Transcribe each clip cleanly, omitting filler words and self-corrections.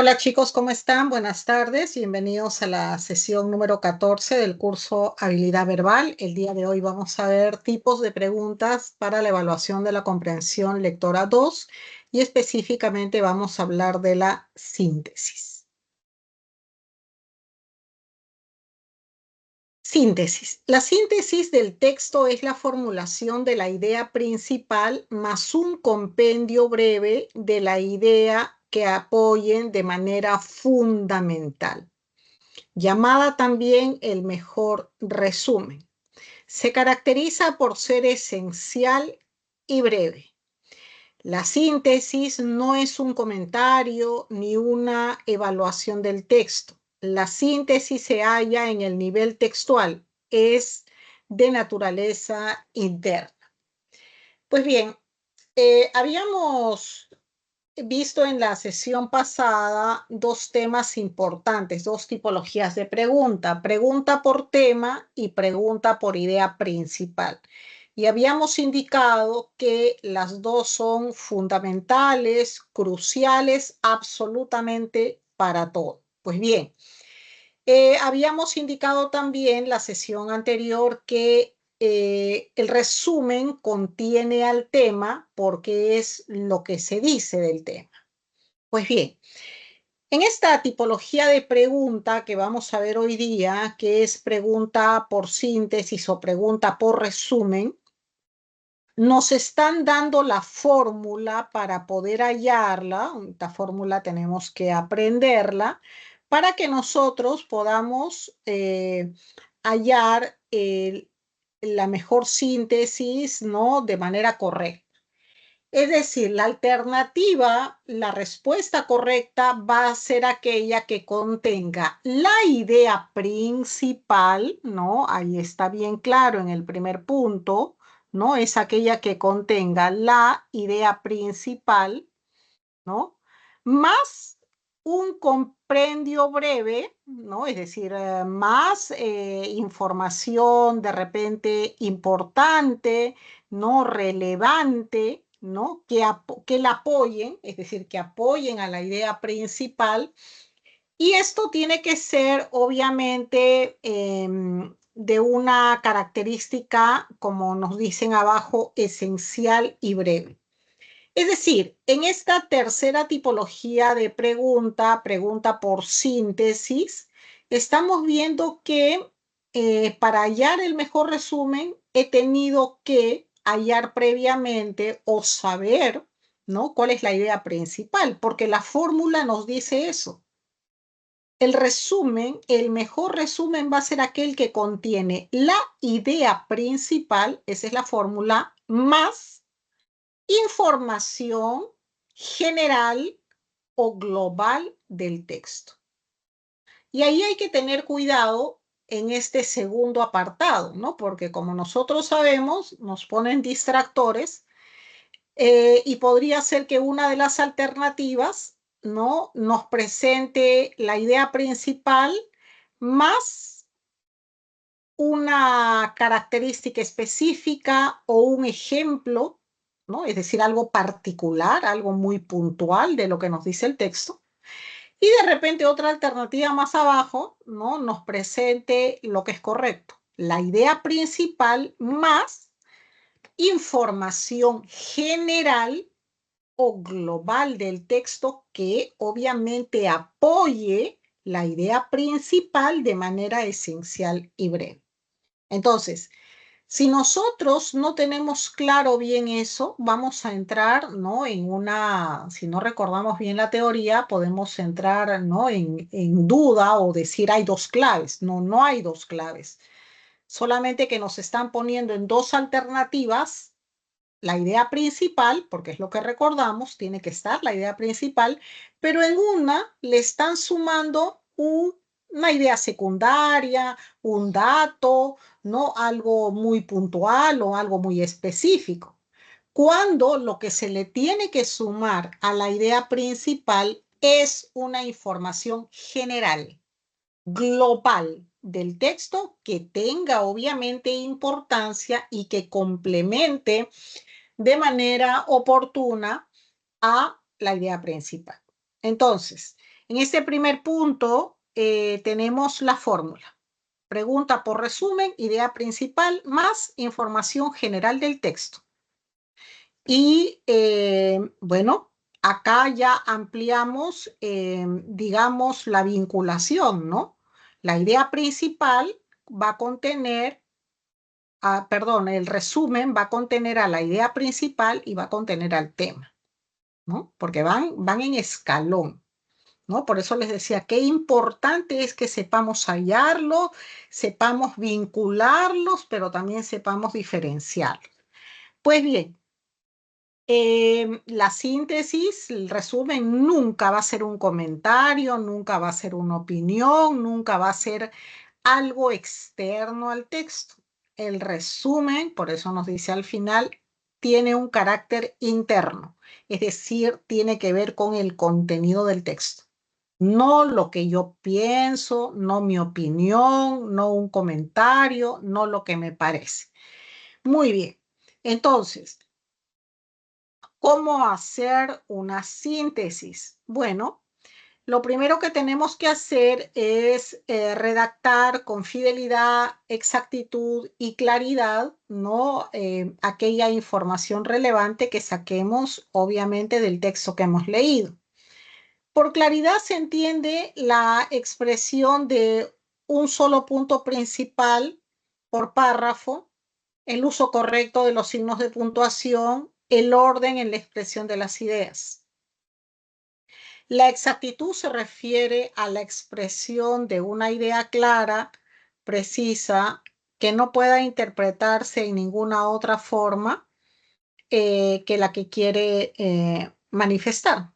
Hola chicos, ¿cómo están? Buenas tardes, bienvenidos a la sesión número 14 del curso Habilidad Verbal. El día de hoy vamos a ver tipos de preguntas para la evaluación de la comprensión lectora 2 y específicamente vamos a hablar de la síntesis. Síntesis. La síntesis del texto es la formulación de la idea principal más un compendio breve de la idea que apoyen de manera fundamental, llamada también el mejor resumen. Se caracteriza por ser esencial y breve. La síntesis no es un comentario ni una evaluación del texto. La síntesis se halla en el nivel textual, es de naturaleza interna. Pues bien, habíamos visto en la sesión pasada dos temas importantes, dos tipologías de pregunta: pregunta por tema y pregunta por idea principal. Y habíamos indicado que las dos son fundamentales, cruciales, absolutamente para todo. Pues bien, habíamos indicado también la sesión anterior que el resumen contiene al tema porque es lo que se dice del tema. Pues bien, en esta tipología de pregunta que vamos a ver hoy día, que es pregunta por síntesis o pregunta por resumen, nos están dando la fórmula para poder hallarla. Esta fórmula tenemos que aprenderla para que nosotros podamos hallar la mejor síntesis, ¿no?, de manera correcta. Es decir, la alternativa, la respuesta correcta va a ser aquella que contenga la idea principal, ¿no? Ahí está bien claro en el primer punto, ¿no? Es aquella que contenga la idea principal, ¿no? Más un compendio breve, ¿no? Es decir, más información de repente importante, ¿no?, relevante, ¿no?, que la apoyen, es decir, que apoyen a la idea principal. Y esto tiene que ser, obviamente, de una característica, como nos dicen abajo, esencial y breve. Es decir, en esta tercera tipología de pregunta, pregunta por síntesis, estamos viendo que para hallar el mejor resumen he tenido que hallar previamente o saber, ¿no?, cuál es la idea principal, porque la fórmula nos dice eso. El resumen, el mejor resumen va a ser aquel que contiene la idea principal, esa es la fórmula, más información general o global del texto. Y ahí hay que tener cuidado en este segundo apartado, ¿no? Porque como nosotros sabemos, nos ponen distractores y podría ser que una de las alternativas, ¿no?, nos presente la idea principal más una característica específica o un ejemplo, ¿no? Es decir, algo particular, algo muy puntual de lo que nos dice el texto. Y de repente otra alternativa más abajo, ¿no?, nos presente lo que es correcto: la idea principal más información general o global del texto que obviamente apoye la idea principal de manera esencial y breve. Entonces, si nosotros no tenemos claro bien eso, vamos a entrar, ¿no?, en una, si no recordamos bien la teoría, podemos entrar, ¿no?, en duda o decir hay dos claves. No, no hay dos claves. Solamente que nos están poniendo en dos alternativas la idea principal, porque es lo que recordamos, tiene que estar la idea principal, pero en una le están sumando una idea secundaria, un dato, ¿no?, algo muy puntual o algo muy específico. Cuando lo que se le tiene que sumar a la idea principal es una información general, global del texto, que tenga obviamente importancia y que complemente de manera oportuna a la idea principal. Entonces, En este primer punto tenemos la fórmula. Pregunta por resumen, idea principal, más información general del texto. Y bueno, acá ya ampliamos, digamos, la vinculación, ¿no? La idea principal va a contener, perdón, el resumen va a contener a la idea principal y va a contener al tema, ¿no? Porque van en escalón, ¿no? Por eso les decía, qué importante es que sepamos hallarlo, sepamos vincularlos, pero también sepamos diferenciarlos. Pues bien, la síntesis, el resumen, nunca va a ser un comentario, nunca va a ser una opinión, nunca va a ser algo externo al texto. El resumen, por eso nos dice al final, tiene un carácter interno, es decir, tiene que ver con el contenido del texto. No lo que yo pienso, no mi opinión, no un comentario, no lo que me parece. Muy bien. Entonces, ¿cómo hacer una síntesis? Bueno, lo primero que tenemos que hacer es redactar con fidelidad, exactitud y claridad, ¿no? Aquella información relevante que saquemos, obviamente, del texto que hemos leído. Por claridad se entiende la expresión de un solo punto principal por párrafo, el uso correcto de los signos de puntuación, el orden en la expresión de las ideas. La exactitud se refiere a la expresión de una idea clara, precisa, que no pueda interpretarse en ninguna otra forma que la que quiere manifestar.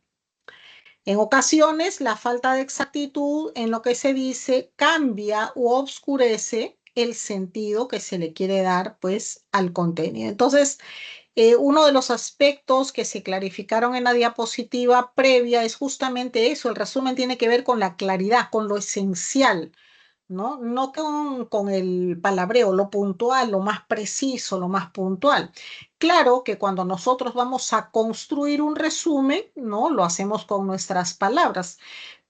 En ocasiones, la falta de exactitud en lo que se dice cambia u obscurece el sentido que se le quiere dar, pues, al contenido. Entonces, uno de los aspectos que se clarificaron en la diapositiva previa es justamente eso. El resumen tiene que ver con la claridad, con lo esencial, ¿no? No con el palabreo, lo puntual, lo más preciso, lo más puntual. Claro que cuando nosotros vamos a construir un resumen, ¿no? Lo hacemos con nuestras palabras,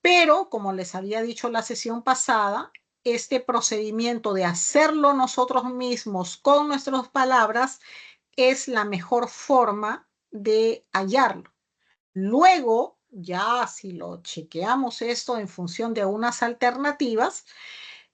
pero como les había dicho la sesión pasada, este procedimiento de hacerlo nosotros mismos con nuestras palabras es la mejor forma de hallarlo. Luego, ya si lo chequeamos esto en función de unas alternativas,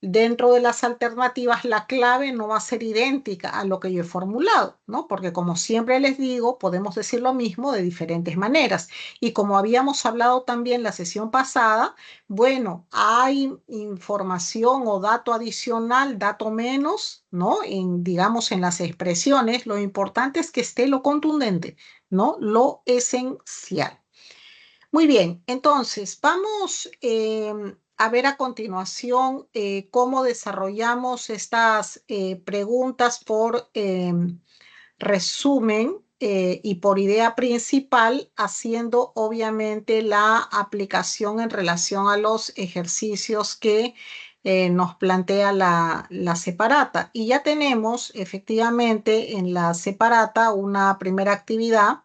dentro de las alternativas la clave no va a ser idéntica a lo que yo he formulado, ¿no? Porque como siempre les digo, podemos decir lo mismo de diferentes maneras. Y como habíamos hablado también la sesión pasada, bueno, hay información o dato adicional, dato menos, ¿no? Digamos, en las expresiones, lo importante es que esté lo contundente, ¿no? Lo esencial. Muy bien, entonces vamos a ver a continuación cómo desarrollamos estas preguntas por resumen y por idea principal, haciendo obviamente la aplicación en relación a los ejercicios que nos plantea la separata. Y ya tenemos efectivamente en la separata una primera actividad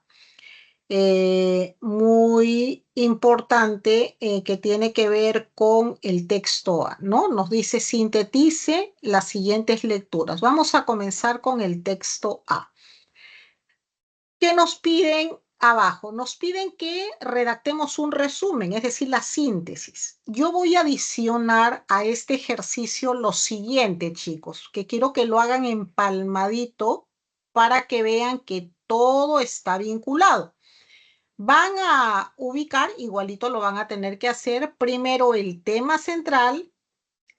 muy importante que tiene que ver con el texto A, ¿no? Nos dice sintetice las siguientes lecturas. Vamos a comenzar con el texto A. ¿Qué nos piden abajo? Nos piden que redactemos un resumen, es decir, la síntesis. Yo voy a adicionar a este ejercicio lo siguiente, chicos, que quiero que lo hagan empalmadito para que vean que todo está vinculado. Van a ubicar, igualito lo van a tener que hacer, primero el tema central,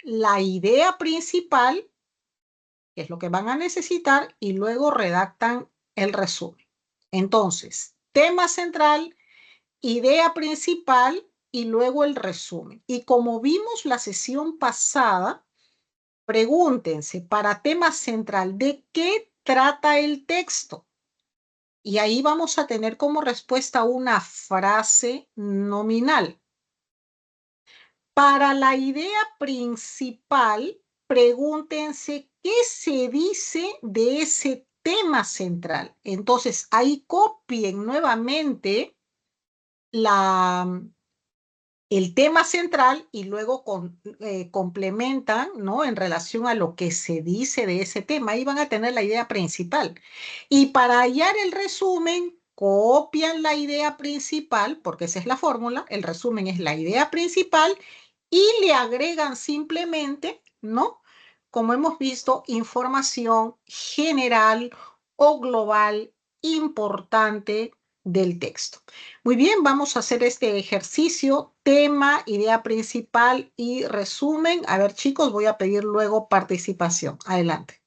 la idea principal, que es lo que van a necesitar, y luego redactan el resumen. Entonces, tema central, idea principal y luego el resumen. Y como vimos la sesión pasada, pregúntense para tema central, ¿de qué trata el texto? Y ahí vamos a tener como respuesta una frase nominal. Para la idea principal, pregúntense qué se dice de ese tema central. Entonces, ahí copien nuevamente el tema central y luego complementan, ¿no? En relación a lo que se dice de ese tema. Ahí van a tener la idea principal. Y para hallar el resumen, copian la idea principal, porque esa es la fórmula, el resumen es la idea principal, y le agregan simplemente, ¿no? Como hemos visto, información general o global importante del texto. Muy bien, vamos a hacer este ejercicio, tema, idea principal y resumen. A ver, chicos, voy a pedir luego participación. Adelante.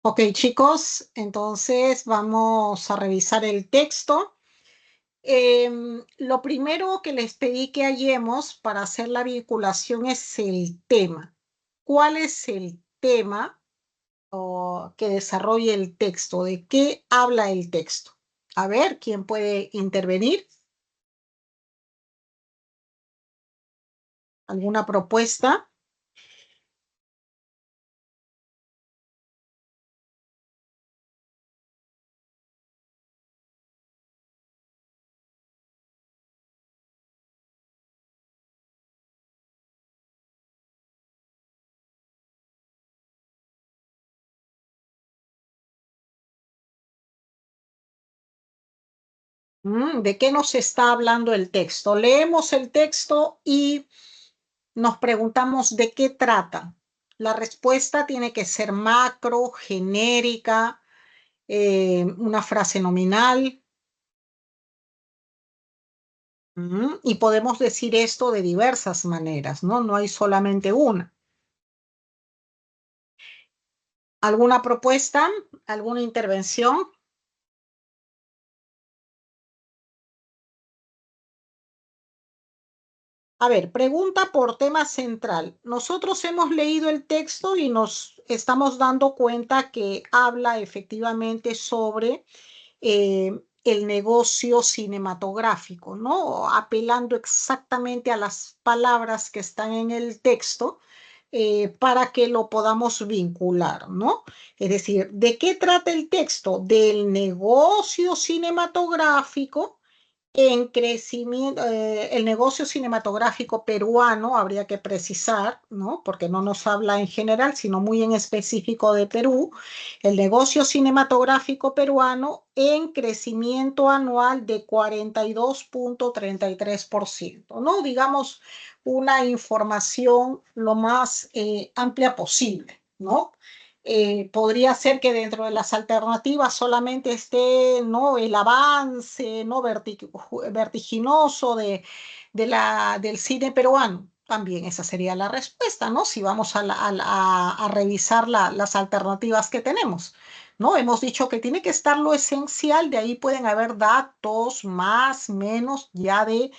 Ok, chicos, entonces vamos a revisar el texto. Lo primero que les pedí que hallemos para hacer la vinculación es el tema. ¿Cuál es el tema que desarrolla el texto? ¿De qué habla el texto? A ver, ¿quién puede intervenir? ¿Alguna propuesta? ¿De qué nos está hablando el texto? Leemos el texto y nos preguntamos de qué trata. La respuesta tiene que ser macro, genérica, una frase nominal. Y podemos decir esto de diversas maneras, ¿no? No hay solamente una. ¿Alguna propuesta? ¿Alguna intervención? A ver, pregunta por tema central. Nosotros hemos leído el texto y nos estamos dando cuenta que habla efectivamente sobre el negocio cinematográfico, ¿no? Apelando exactamente a las palabras que están en el texto para que lo podamos vincular, ¿no? Es decir, ¿de qué trata el texto? Del negocio cinematográfico en crecimiento, el negocio cinematográfico peruano, habría que precisar, ¿no? Porque no nos habla en general, sino muy en específico de Perú, el negocio cinematográfico peruano en crecimiento anual de 42,33%, ¿no? Digamos, una información lo más amplia posible, ¿no? Podría ser que dentro de las alternativas solamente esté, ¿no? El avance, ¿no? Vertiginoso del cine peruano. También esa sería la respuesta, ¿no? Si vamos a revisar las alternativas que tenemos, ¿no? Hemos dicho que tiene que estar lo esencial, de ahí pueden haber datos más, menos, ya de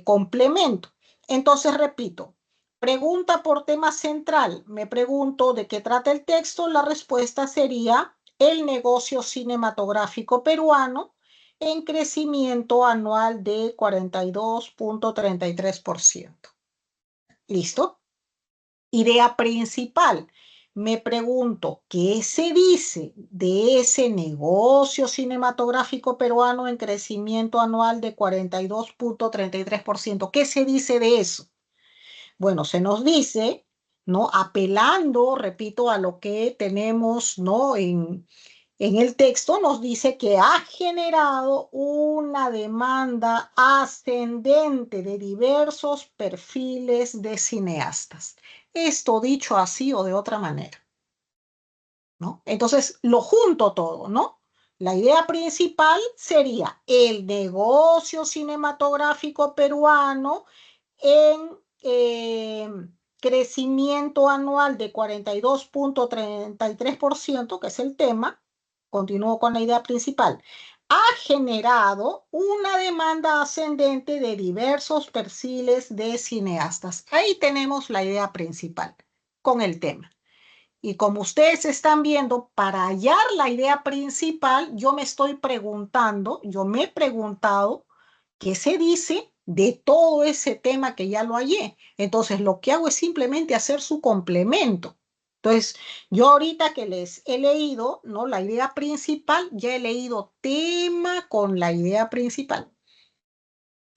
complemento. Entonces, repito, pregunta por tema central. Me pregunto de qué trata el texto. La respuesta sería el negocio cinematográfico peruano en crecimiento anual de 42,33%. ¿Listo? Idea principal. Me pregunto, ¿qué se dice de ese negocio cinematográfico peruano en crecimiento anual de 42,33%? ¿Qué se dice de eso? Bueno, se nos dice, ¿no? Apelando, repito, a lo que tenemos, ¿no? En el texto nos dice que ha generado una demanda ascendente de diversos perfiles de cineastas. Esto dicho así o de otra manera, ¿no? Entonces, lo junto todo, ¿no? La idea principal sería el negocio cinematográfico peruano en crecimiento anual de 42,33%, que es el tema, continúo con la idea principal, ha generado una demanda ascendente de diversos perfiles de cineastas. Ahí tenemos la idea principal con el tema. Y como ustedes están viendo, para hallar la idea principal, yo me he preguntado qué se dice de todo ese tema que ya lo hallé. Entonces, lo que hago es simplemente hacer su complemento. Entonces, yo ahorita que les he leído, ¿no? La idea principal, ya he leído tema con la idea principal.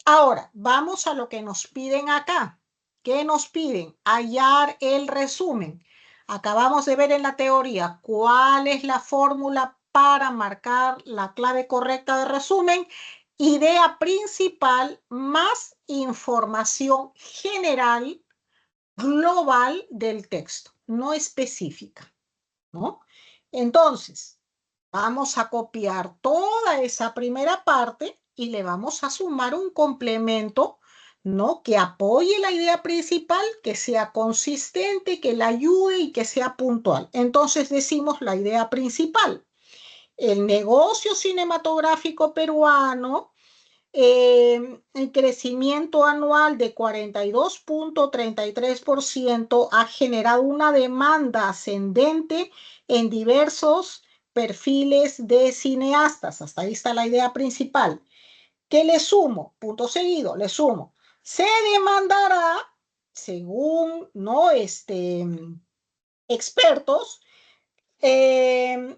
Ahora, vamos a lo que nos piden acá. ¿Qué nos piden? Hallar el resumen. Acabamos de ver en la teoría cuál es la fórmula para marcar la clave correcta de resumen. Idea principal más información general, global del texto, no específica, ¿no? Entonces, vamos a copiar toda esa primera parte y le vamos a sumar un complemento ¿no? Que apoye la idea principal, que sea consistente, que la ayude y que sea puntual. Entonces decimos la idea principal. El negocio cinematográfico peruano, el crecimiento anual de 42.33% ha generado una demanda ascendente en diversos perfiles de cineastas. Hasta ahí está la idea principal. ¿Qué le sumo? Punto seguido, le sumo. Se demandará, según no expertos,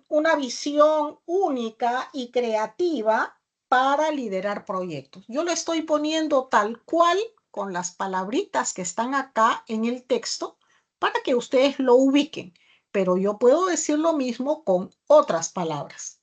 una visión única y creativa para liderar proyectos. Yo lo estoy poniendo tal cual con las palabritas que están acá en el texto para que ustedes lo ubiquen, pero yo puedo decir lo mismo con otras palabras.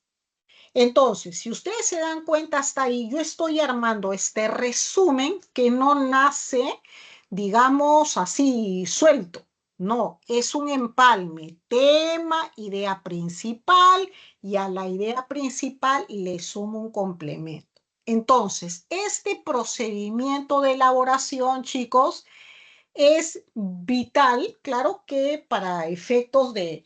Entonces, si ustedes se dan cuenta hasta ahí, yo estoy armando este resumen que no nace, digamos así, suelto. No, es un empalme, tema, idea principal, y a la idea principal le sumo un complemento. Entonces, este procedimiento de elaboración, chicos, es vital, claro que para efectos de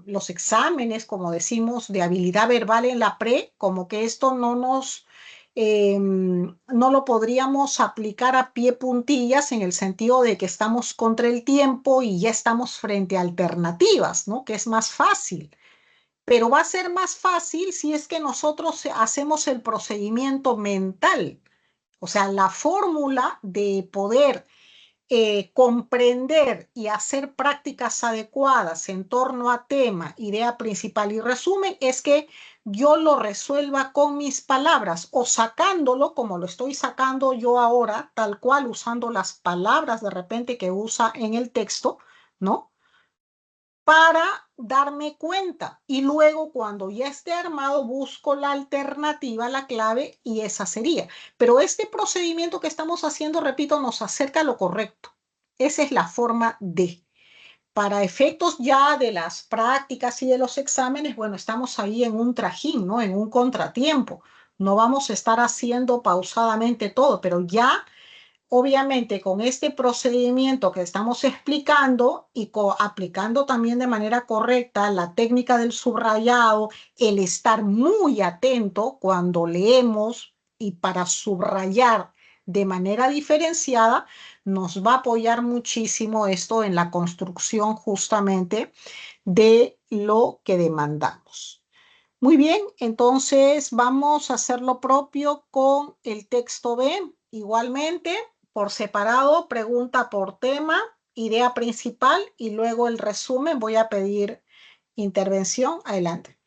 los exámenes, como decimos, de habilidad verbal en la pre, como que esto no lo podríamos aplicar a pie puntillas en el sentido de que estamos contra el tiempo y ya estamos frente a alternativas, ¿no? Que es más fácil. Pero va a ser más fácil si es que nosotros hacemos el procedimiento mental, o sea, la fórmula de poder comprender y hacer prácticas adecuadas en torno a tema, idea principal y resumen es que yo lo resuelva con mis palabras o sacándolo como lo estoy sacando yo ahora, tal cual usando las palabras de repente que usa en el texto, ¿no? Para darme cuenta y luego cuando ya esté armado busco la alternativa, la clave y esa sería. Pero este procedimiento que estamos haciendo, repito, nos acerca a lo correcto. Esa es la forma de. Para efectos ya de las prácticas y de los exámenes, bueno, estamos ahí en un trajín, ¿no? En un contratiempo. No vamos a estar haciendo pausadamente todo, pero ya obviamente, con este procedimiento que estamos explicando y aplicando también de manera correcta la técnica del subrayado, el estar muy atento cuando leemos y para subrayar de manera diferenciada, nos va a apoyar muchísimo esto en la construcción justamente de lo que demandamos. Muy bien, entonces vamos a hacer lo propio con el texto B. Igualmente, por separado, pregunta por tema, idea principal y luego el resumen. Voy a pedir intervención. Adelante.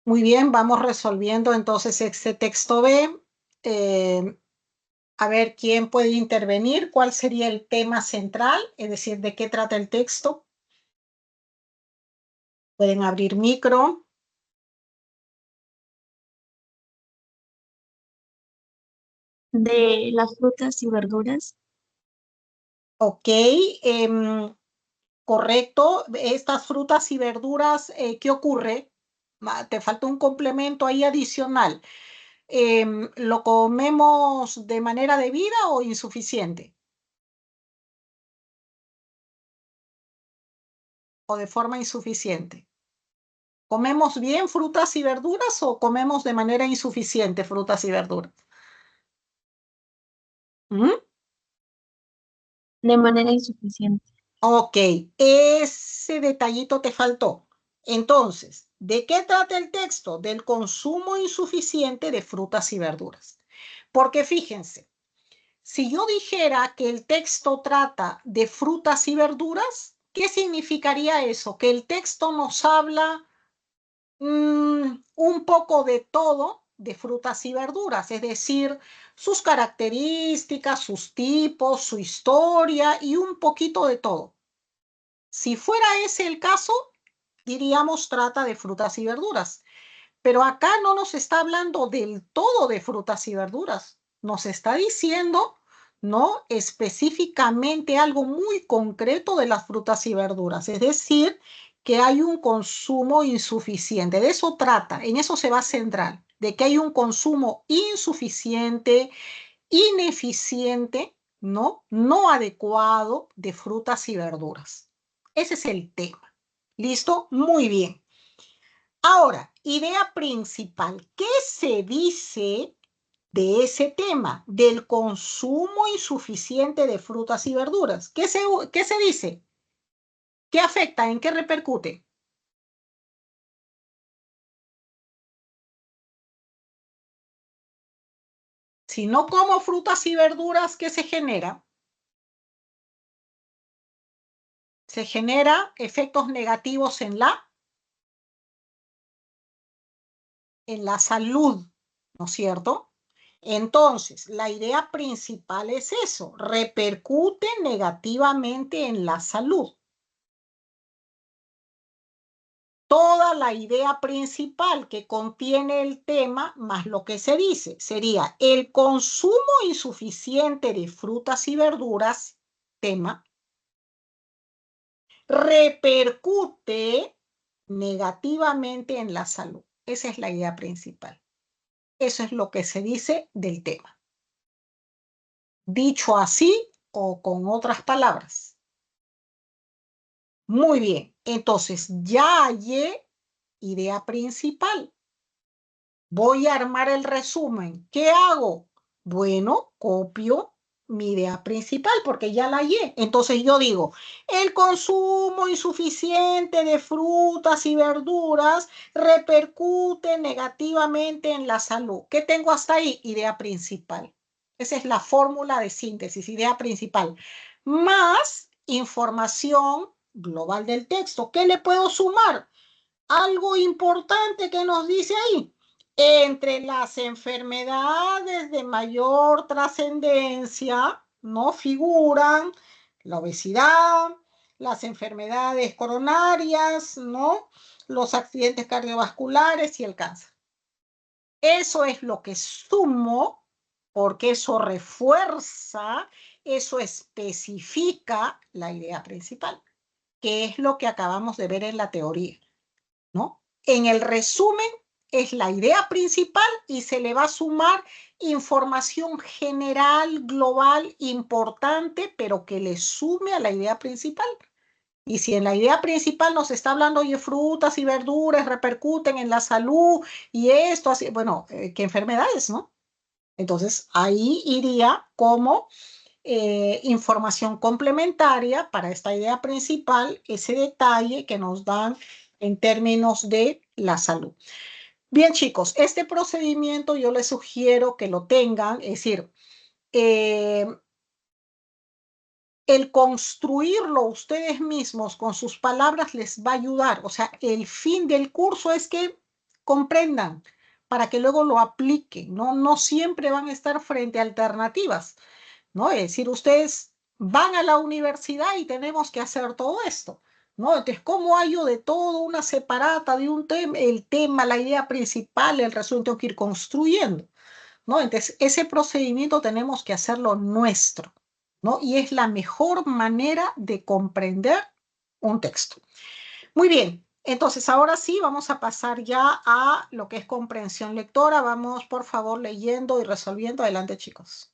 Muy bien, vamos resolviendo entonces este texto B. A ver quién puede intervenir, cuál sería el tema central, es decir, de qué trata el texto. Pueden abrir micro. De las frutas y verduras. Ok, correcto. Estas frutas y verduras, ¿qué ocurre? Te falta un complemento ahí adicional. ¿Lo comemos de manera debida o insuficiente? ¿O de forma insuficiente? ¿Comemos bien frutas y verduras o comemos de manera insuficiente frutas y verduras? ¿Mm? De manera insuficiente. Ok, ese detallito te faltó. Entonces, ¿de qué trata el texto? Del consumo insuficiente de frutas y verduras. Porque fíjense, si yo dijera que el texto trata de frutas y verduras, ¿qué significaría eso? Que el texto nos habla un poco de todo de frutas y verduras, es decir, sus características, sus tipos, su historia y un poquito de todo. Si fuera ese el caso, diríamos trata de frutas y verduras. Pero acá no nos está hablando del todo de frutas y verduras. Nos está diciendo, ¿no? Específicamente algo muy concreto de las frutas y verduras. Es decir, que hay un consumo insuficiente. De eso trata, en eso se va a centrar, de que hay un consumo insuficiente, ineficiente, ¿no? No adecuado de frutas y verduras. Ese es el tema. ¿Listo? Muy bien. Ahora, idea principal. ¿Qué se dice de ese tema, del consumo insuficiente de frutas y verduras? ¿Qué se dice? ¿Qué afecta? ¿En qué repercute? Si no como frutas y verduras, ¿qué se genera? Se genera efectos negativos en la salud, ¿no es cierto? Entonces, la idea principal es eso, repercute negativamente en la salud. Toda la idea principal que contiene el tema, más lo que se dice, sería el consumo insuficiente de frutas y verduras, tema, repercute negativamente en la salud. Esa es la idea principal. Eso es lo que se dice del tema. Dicho así o con otras palabras. Muy bien, entonces ya hallé idea principal. Voy a armar el resumen. ¿Qué hago? Bueno, copio mi idea principal porque ya la hallé. Entonces yo digo, el consumo insuficiente de frutas y verduras repercute negativamente en la salud. ¿Qué tengo hasta ahí? Idea principal. Esa es la fórmula de síntesis, idea principal. Más información global del texto. ¿Qué le puedo sumar? Algo importante que nos dice ahí. Entre las enfermedades de mayor trascendencia, no figuran la obesidad, las enfermedades coronarias, ¿no? Los accidentes cardiovasculares y el cáncer. Eso es lo que sumo, porque eso refuerza, eso especifica la idea principal, que es lo que acabamos de ver en la teoría. ¿No? En el resumen es la idea principal y se le va a sumar información general, global, importante, pero que le sume a la idea principal. Y si en la idea principal nos está hablando de frutas y verduras repercuten en la salud y esto, así, bueno, ¿qué enfermedades, no? Entonces ahí iría como información complementaria para esta idea principal, ese detalle que nos dan en términos de la salud. Bien, chicos, este procedimiento yo les sugiero que lo tengan, es decir, eh, el construirlo ustedes mismos con sus palabras les va a ayudar. O sea, el fin del curso es que comprendan, para que luego lo apliquen, ¿no? No siempre van a estar frente a alternativas, ¿no? Es decir, ustedes van a la universidad y tenemos que hacer todo esto, ¿no? Entonces, ¿cómo hallo de todo una separata de un tema, el tema, la idea principal, el resumen, tengo que ir construyendo, ¿no? Entonces, ese procedimiento tenemos que hacerlo nuestro, ¿no? Y es la mejor manera de comprender un texto. Muy bien, entonces ahora sí vamos a pasar ya a lo que es comprensión lectora. Vamos, por favor, leyendo y resolviendo. Adelante, chicos.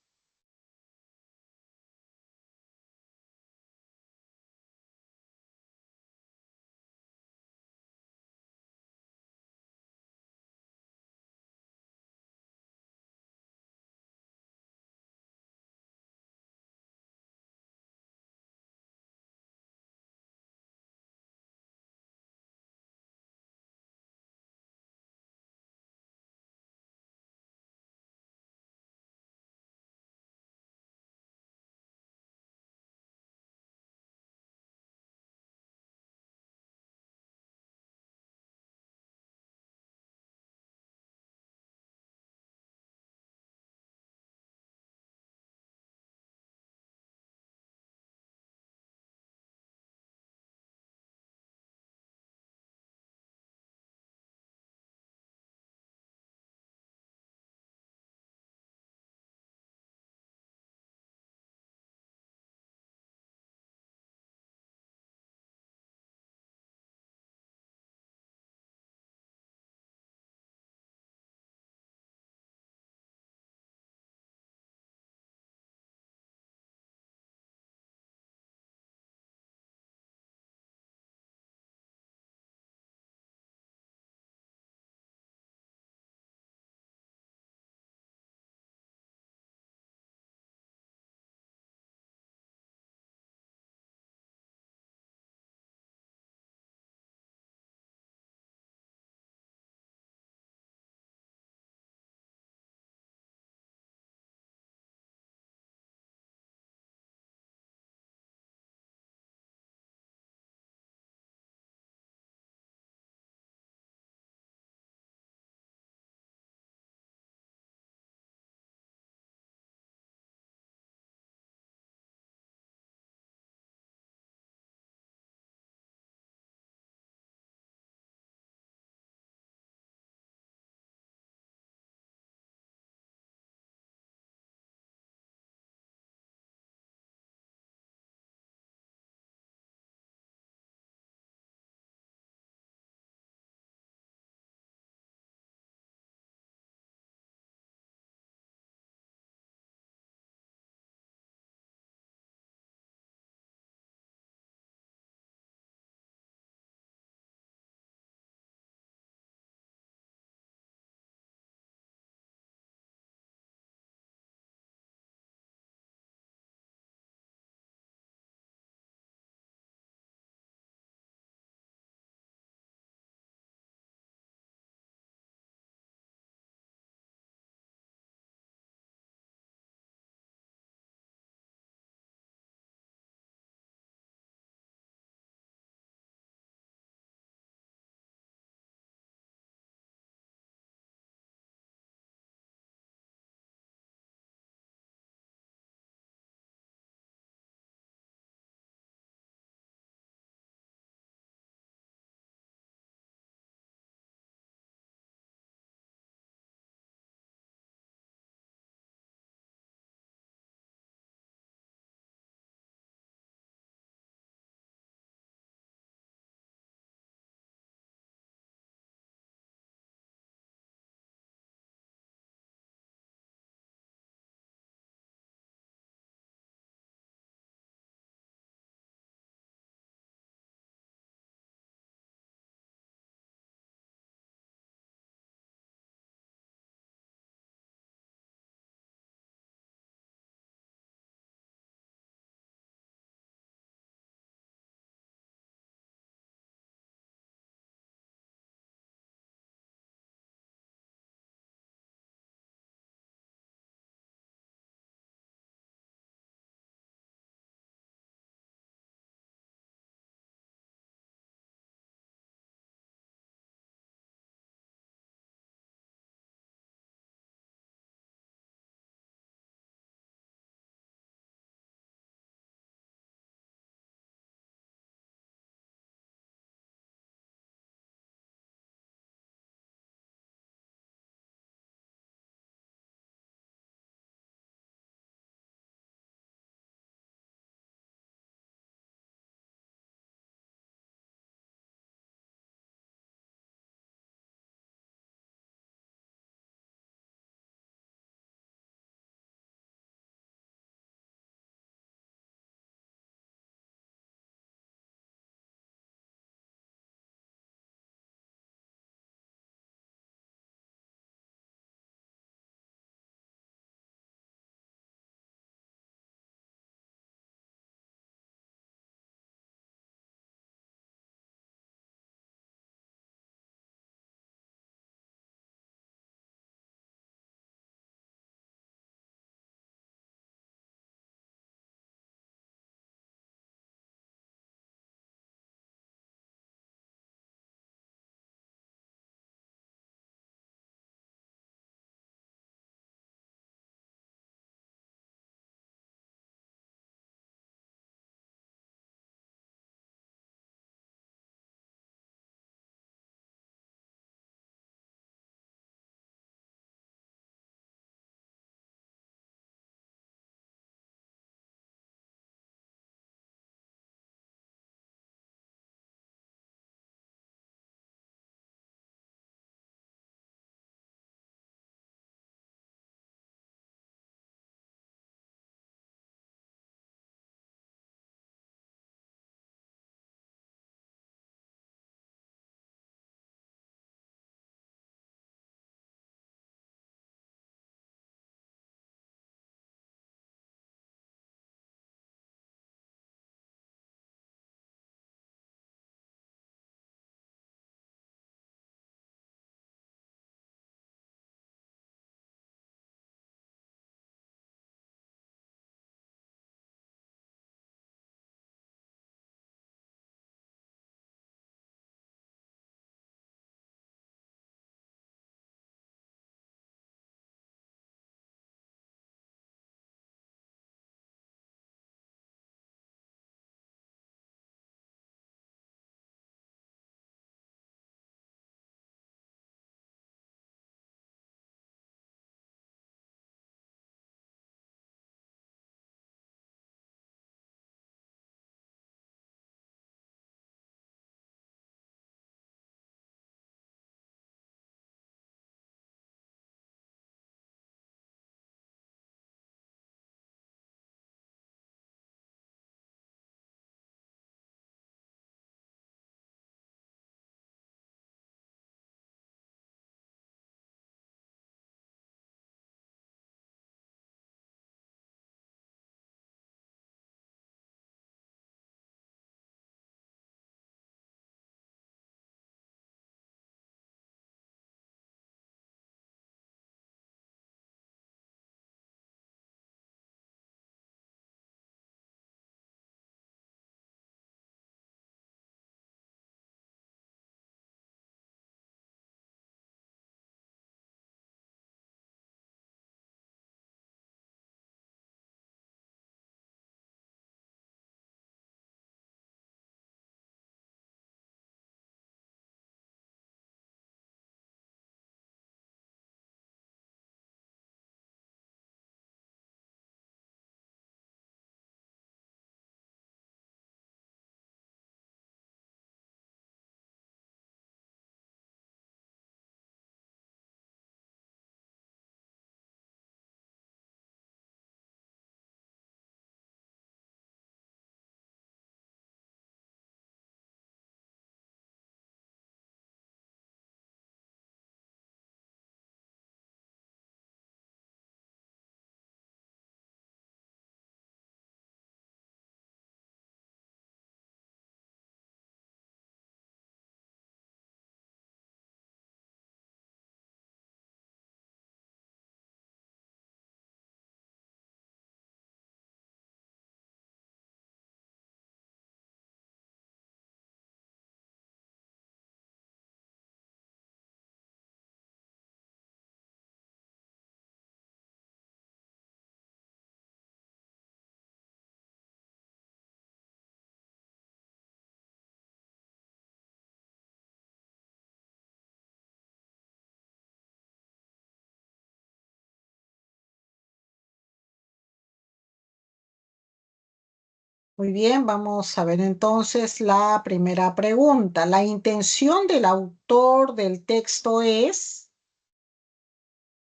Muy bien, vamos a ver entonces la primera pregunta. La intención del autor del texto es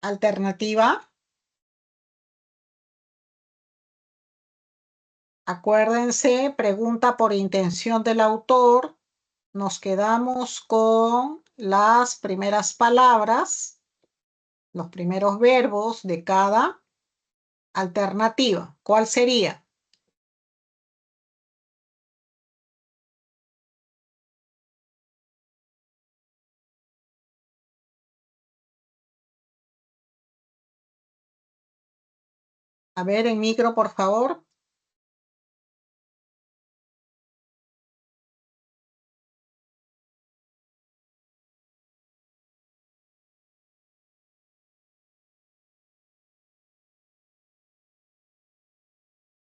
alternativa. Acuérdense, pregunta por intención del autor. Nos quedamos con las primeras palabras, los primeros verbos de cada alternativa. ¿Cuál sería? A ver, en micro, por favor.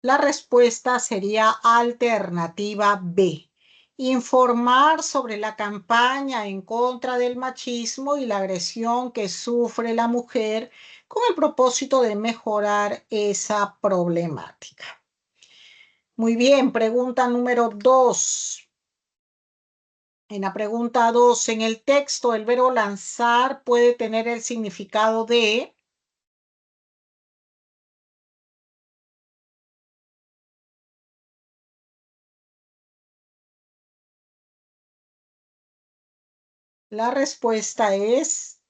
La respuesta sería alternativa B. Informar sobre la campaña en contra del machismo y la agresión que sufre la mujer con el propósito de mejorar esa problemática. Muy bien, pregunta número 2. En la pregunta 2, en el texto, el verbo lanzar puede tener el significado de... La respuesta es...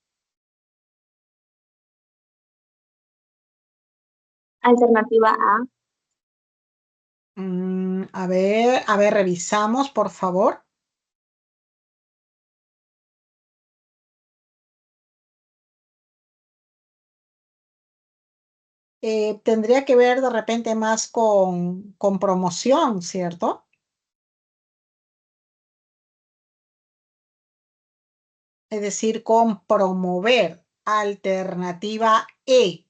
Alternativa A. A ver, revisamos, por favor. Tendría que ver de repente más con promoción, ¿cierto? Es decir, con promover. Alternativa E.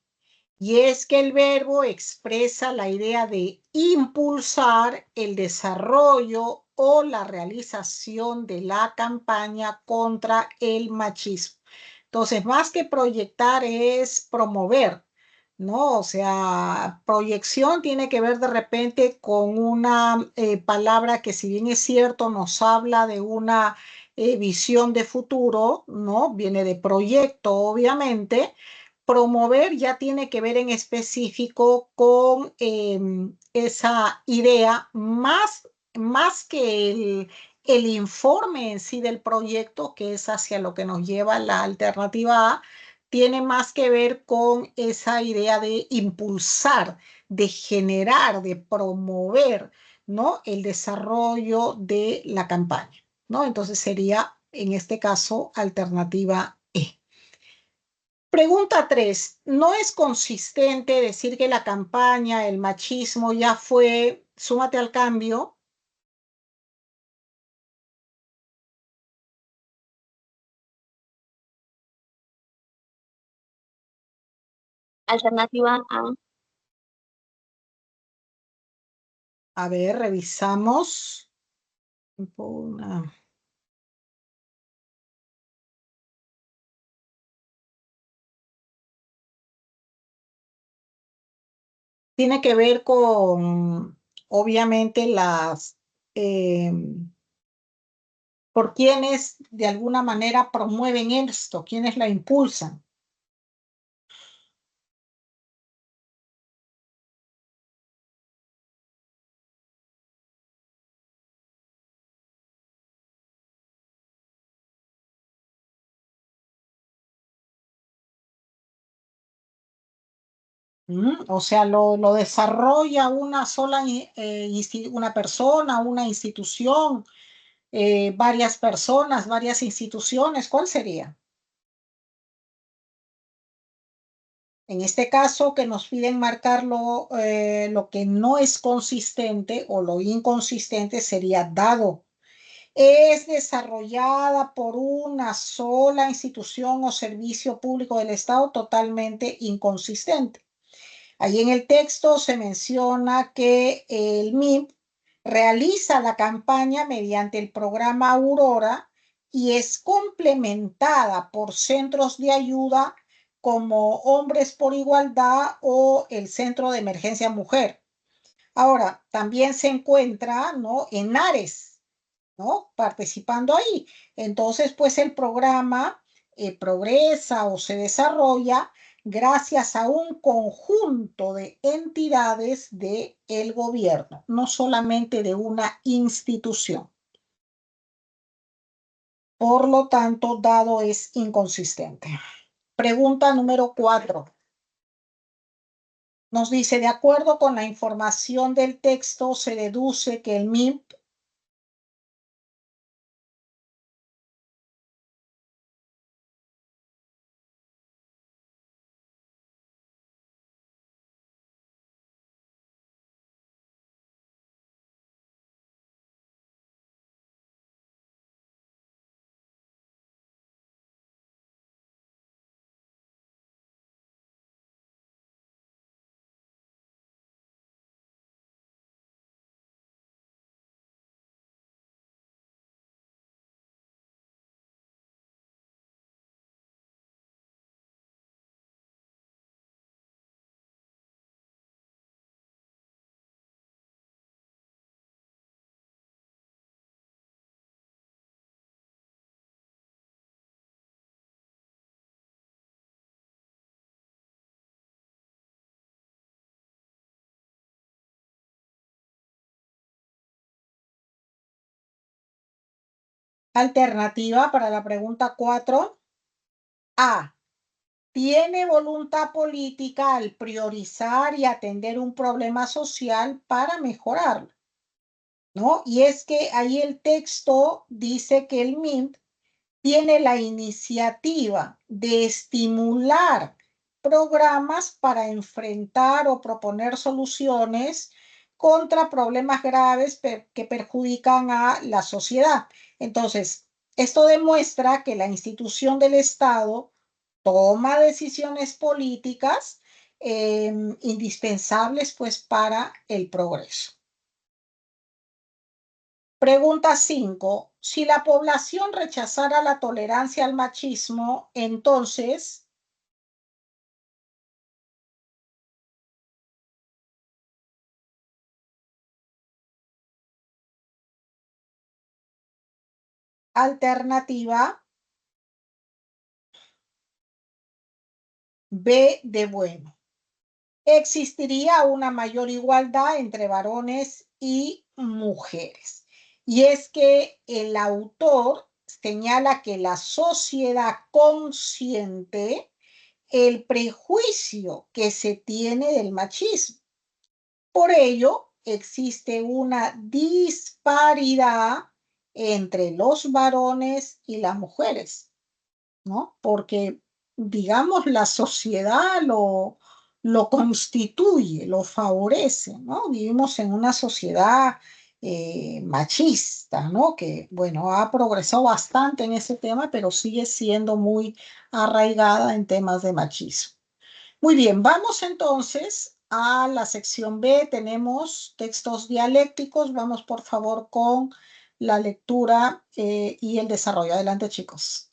Y es que el verbo expresa la idea de impulsar el desarrollo o la realización de la campaña contra el machismo. Entonces, más que proyectar es promover, ¿no? O sea, proyección tiene que ver de repente con una palabra que si bien es cierto nos habla de una visión de futuro, ¿no? Viene de proyecto, obviamente. Promover ya tiene que ver en específico con esa idea, más que el informe en sí del proyecto, que es hacia lo que nos lleva la alternativa A, tiene más que ver con esa idea de impulsar, de generar, de promover, ¿no? El desarrollo de la campaña, ¿no? Entonces sería, en este caso, alternativa E. Pregunta 3. ¿No es consistente decir que la campaña, el machismo ya fue, súmate al cambio? Alternativa A. A ver, revisamos. Una- Tiene que ver con, obviamente, eh, por quienes de alguna manera promueven esto, quienes la impulsan. O sea, lo desarrolla una sola, una persona, una institución, varias personas, varias instituciones. ¿Cuál sería? En este caso, que nos piden marcar lo que no es consistente o lo inconsistente sería dado. Es desarrollada por una sola institución o servicio público del Estado totalmente inconsistente. Ahí en el texto se menciona que el MIP realiza la campaña mediante el programa Aurora y es complementada por centros de ayuda como Hombres por Igualdad o el Centro de Emergencia Mujer. Ahora, también se encuentra, ¿no? En Ares, ¿no? Participando ahí. Entonces, pues el programa progresa o se desarrolla gracias a un conjunto de entidades del gobierno, no solamente de una institución. Por lo tanto, dado es inconsistente. Pregunta número 4. Nos dice, de acuerdo con la información del texto, se deduce que el MIP alternativa para la pregunta 4. A. Tiene voluntad política al priorizar y atender un problema social para mejorarlo, ¿no? Y es que ahí el texto dice que el MINT tiene la iniciativa de estimular programas para enfrentar o proponer soluciones contra problemas graves que perjudican a la sociedad. Entonces, esto demuestra que la institución del Estado toma decisiones políticas indispensables pues para el progreso. Pregunta 5. Si la población rechazara la tolerancia al machismo, entonces, alternativa B de bueno, existiría una mayor igualdad entre varones y mujeres. Y es que el autor señala que la sociedad consciente el prejuicio que se tiene del machismo. Por ello, existe una disparidad entre los varones y las mujeres, ¿no? Porque, digamos, la sociedad lo constituye, lo favorece, ¿no? Vivimos en una sociedad machista, ¿no? Que, bueno, ha progresado bastante en ese tema, pero sigue siendo muy arraigada en temas de machismo. Muy bien, vamos entonces a la sección B. Tenemos textos dialécticos. Vamos, por favor, con la lectura y el desarrollo. Adelante, chicos.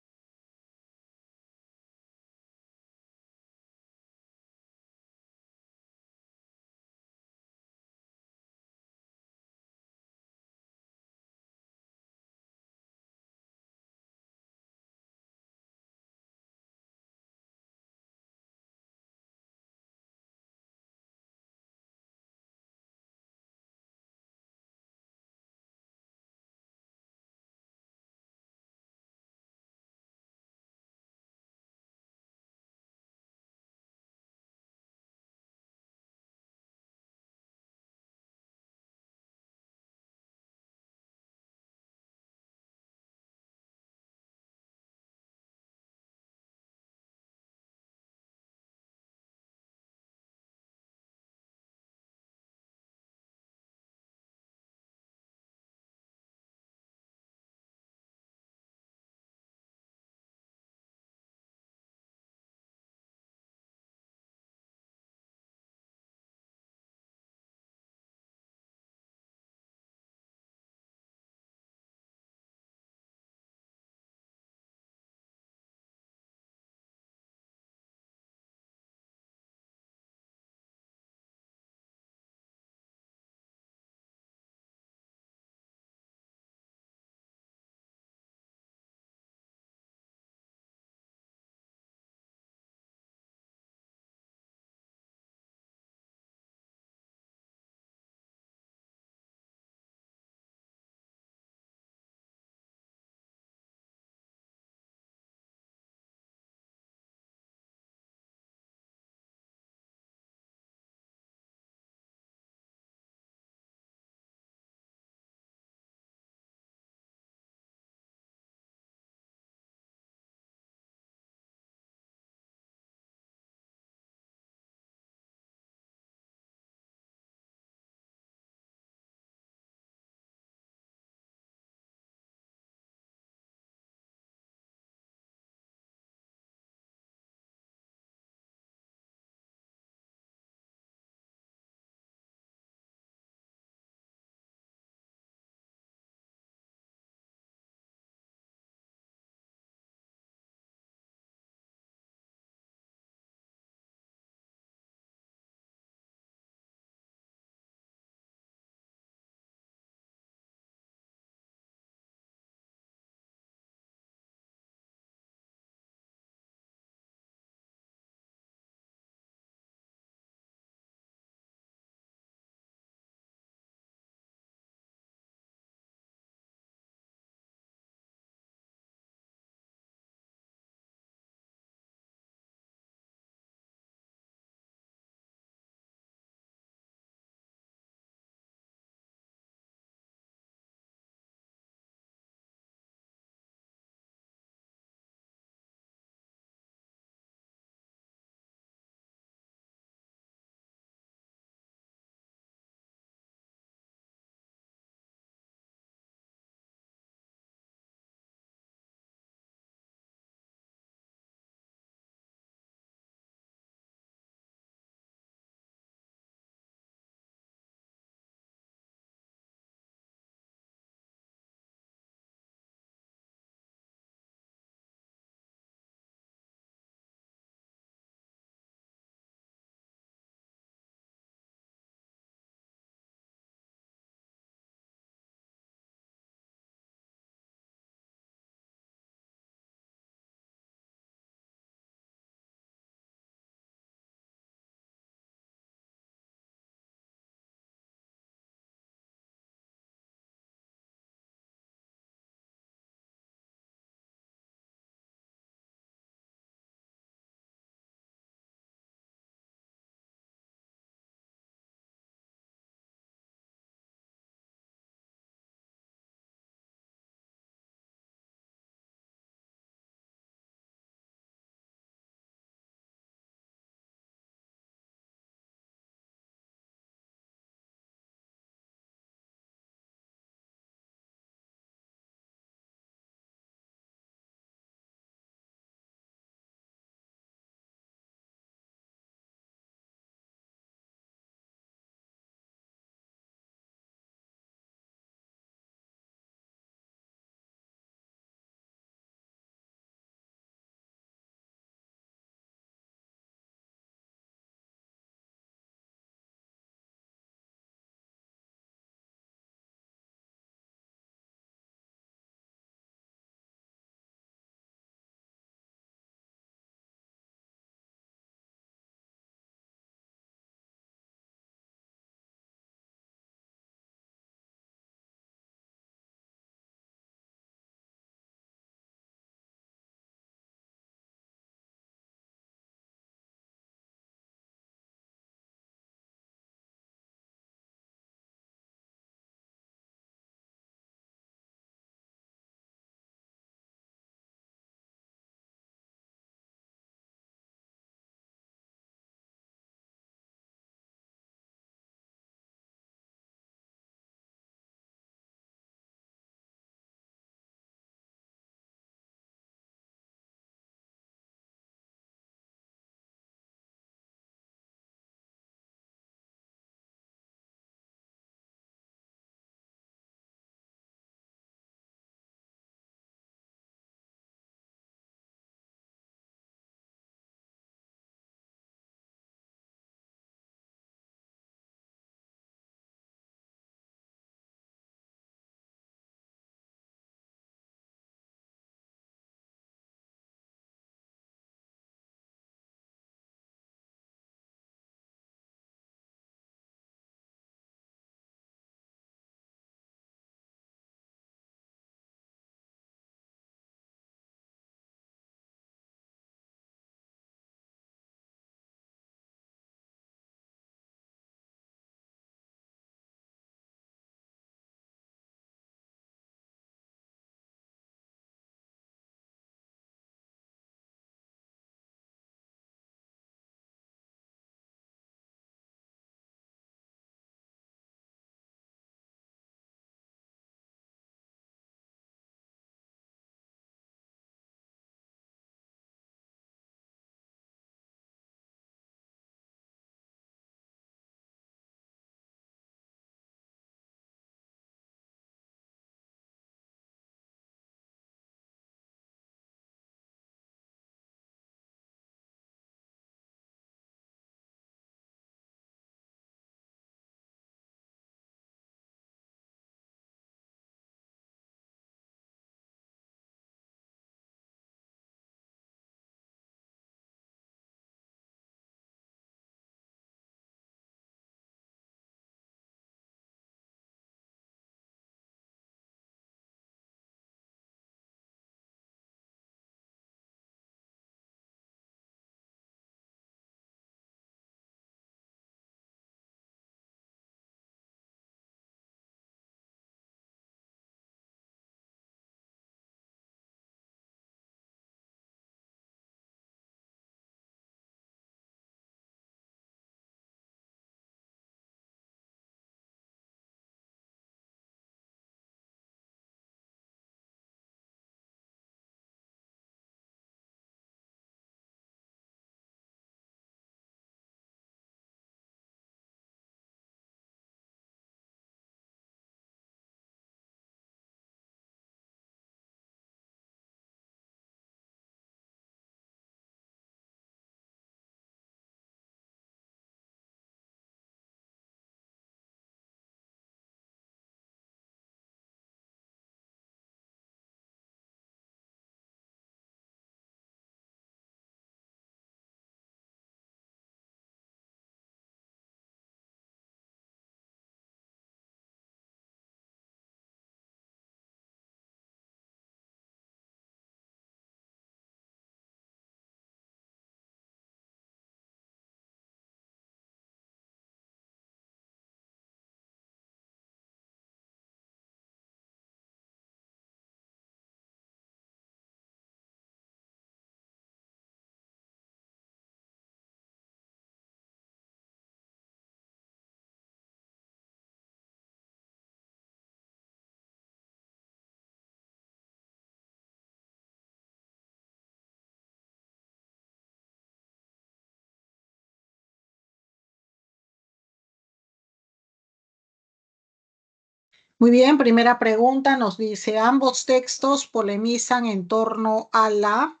Muy bien, primera pregunta nos dice, ambos textos polemizan en torno a la...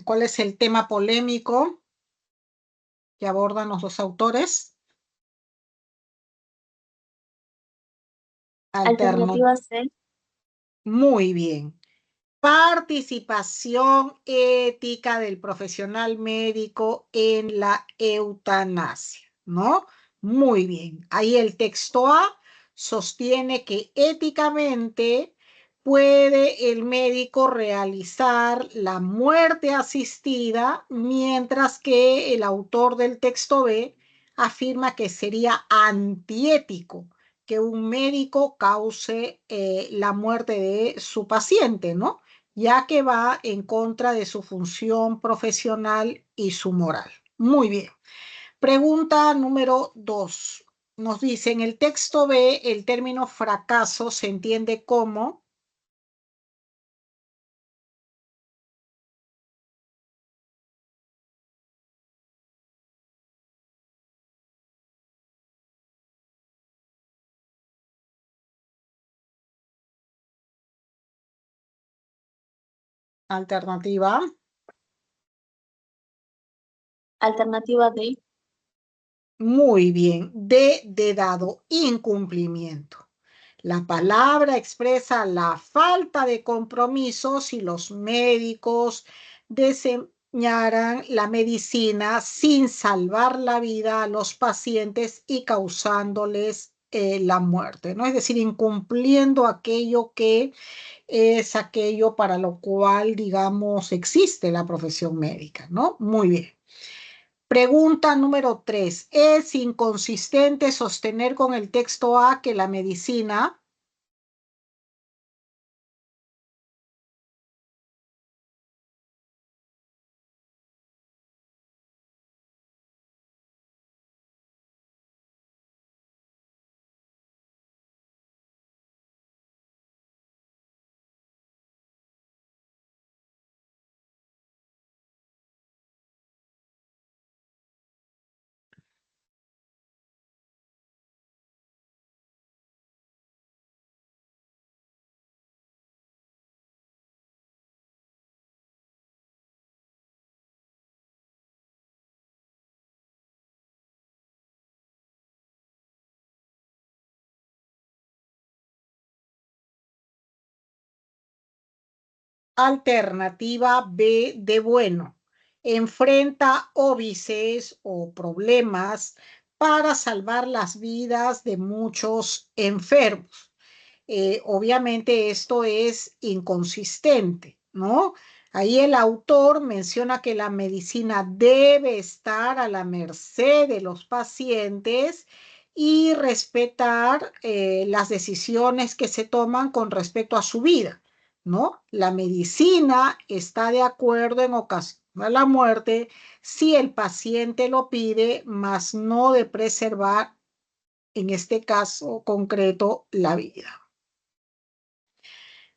¿Cuál es el tema polémico que abordan los dos autores? Alterno. Alternativa C. Muy bien. Participación ética del profesional médico en la eutanasia, ¿no? Muy bien. Ahí el texto A sostiene que éticamente puede el médico realizar la muerte asistida, mientras que el autor del texto B afirma que sería antiético que un médico cause la muerte de su paciente, ¿no? Ya que va en contra de su función profesional y su moral. Muy bien. Pregunta número 2. Nos dice, en el texto B, el término fracaso se entiende como... Alternativa. Alternativa D. Muy bien. D de dado, incumplimiento. La palabra expresa la falta de compromiso si los médicos desempeñaran la medicina sin salvar la vida a los pacientes y causándoles la muerte, ¿no? Es decir, incumpliendo aquello que es aquello para lo cual, digamos, existe la profesión médica, ¿no? Muy bien. Pregunta número 3. ¿Es inconsistente sostener con el texto A que la medicina... Alternativa B de bueno, enfrenta óbices o problemas para salvar las vidas de muchos enfermos. Obviamente esto es inconsistente, ¿no? Ahí el autor menciona que la medicina debe estar a la merced de los pacientes y respetar las decisiones que se toman con respecto a su vida, ¿no? La medicina está de acuerdo en ocasionar la muerte si el paciente lo pide, mas no de preservar, en este caso concreto, la vida.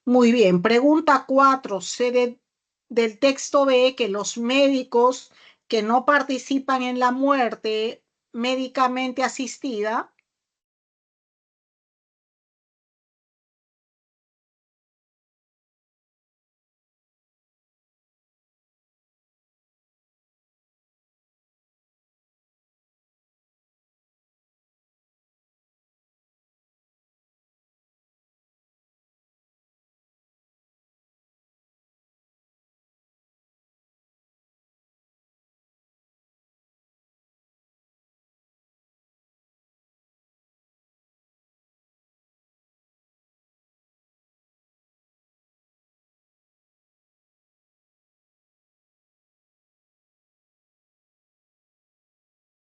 Muy bien, pregunta 4. Del texto B que los médicos que no participan en la muerte médicamente asistida,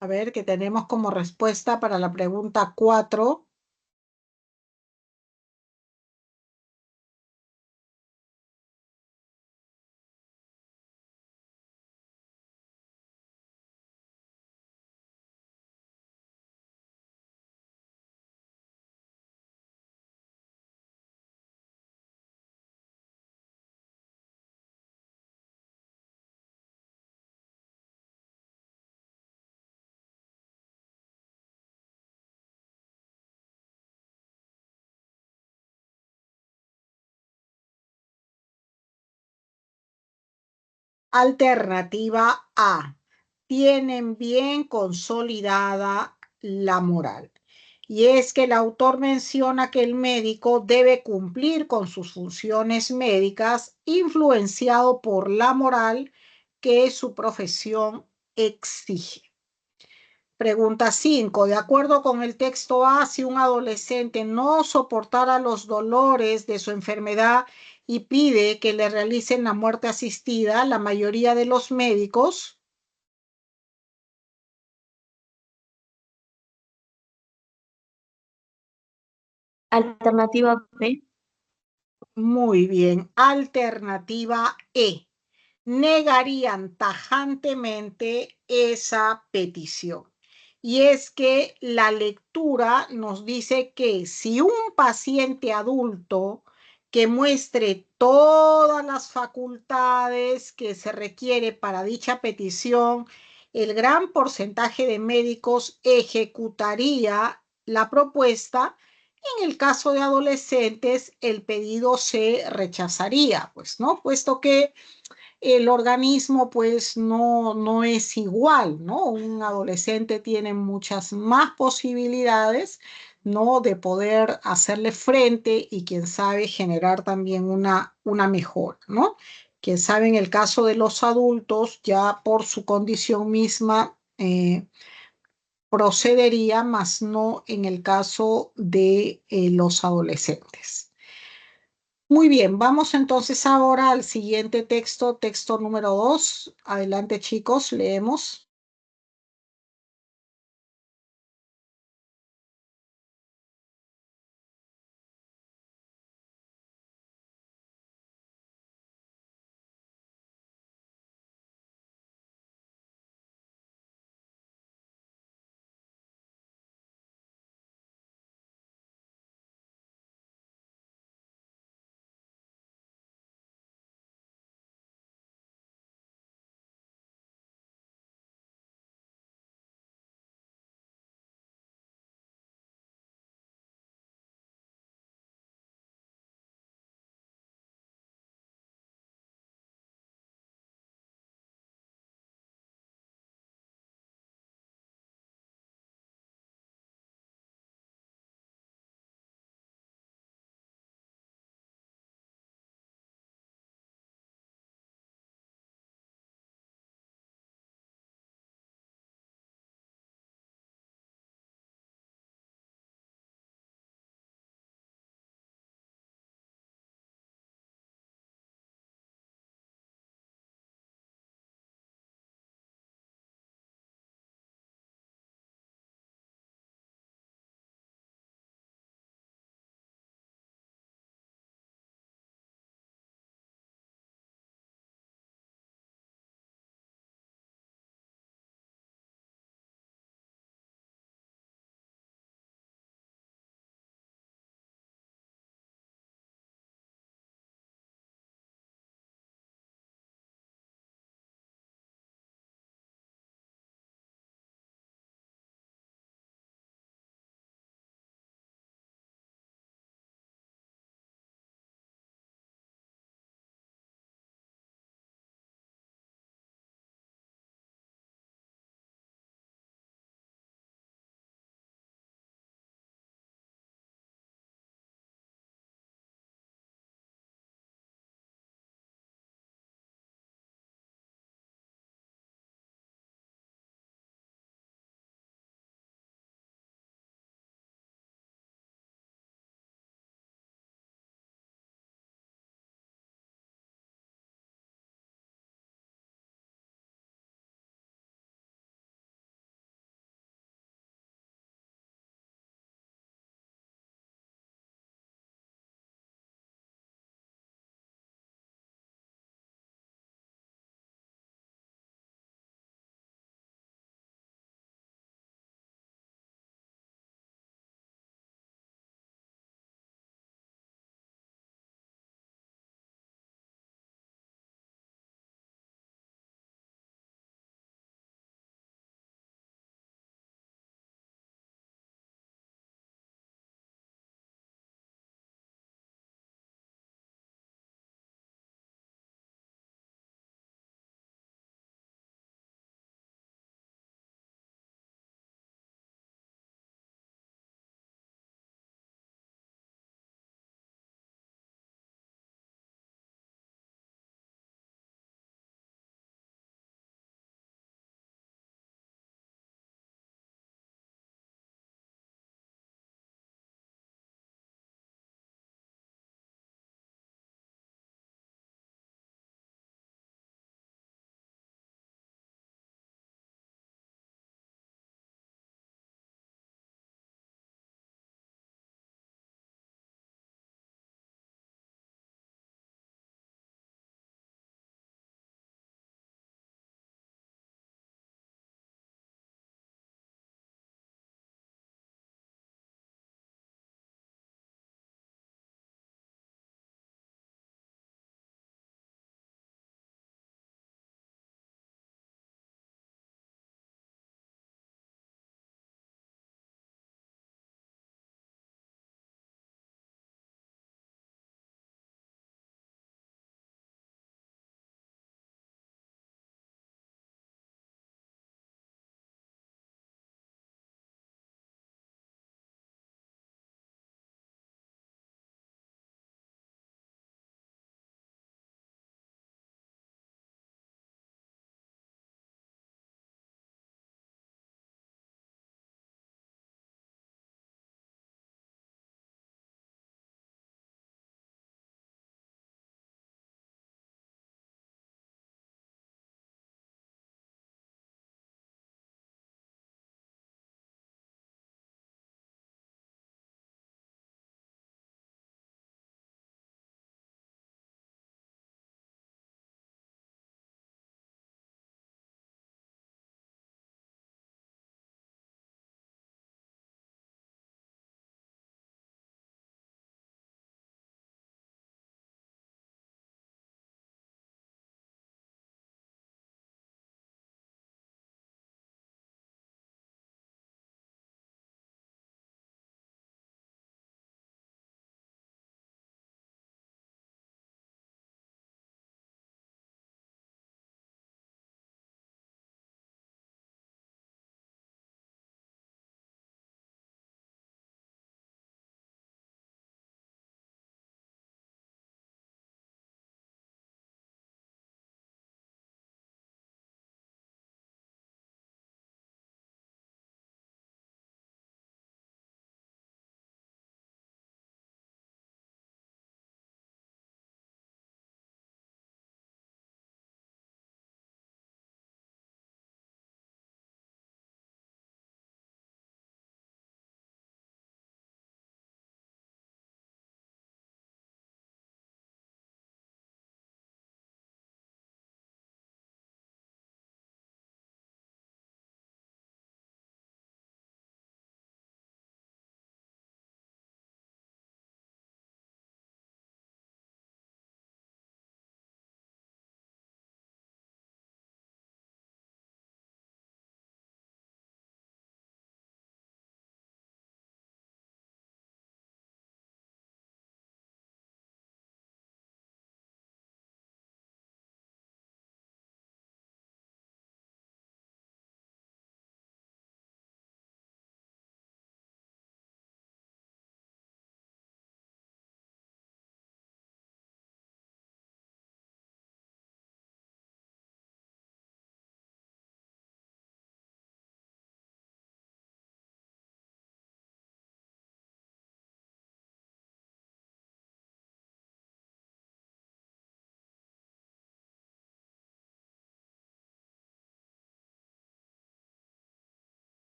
a ver, que tenemos como respuesta para la pregunta 4. Alternativa A, tienen bien consolidada la moral. Y es que el autor menciona que el médico debe cumplir con sus funciones médicas influenciado por la moral que su profesión exige. Pregunta 5. De acuerdo con el texto A, si un adolescente no soportara los dolores de su enfermedad y pide que le realicen la muerte asistida, la mayoría de los médicos, Alternativa B. muy bien, alternativa E, negarían tajantemente esa petición. Y es que la lectura nos dice que si un paciente adulto que muestre todas las facultades que se requiere para dicha petición, el gran porcentaje de médicos ejecutaría la propuesta. En el caso de adolescentes, el pedido se rechazaría, pues, ¿no? Puesto que el organismo pues no es igual, ¿no? Un adolescente tiene muchas más posibilidades, ¿no? De poder hacerle frente y quién sabe generar también una mejora, ¿no? Quién sabe en el caso de los adultos ya por su condición misma procedería, más no en el caso de los adolescentes. Muy bien, vamos entonces ahora al siguiente texto, texto número 2. Adelante, chicos, leemos.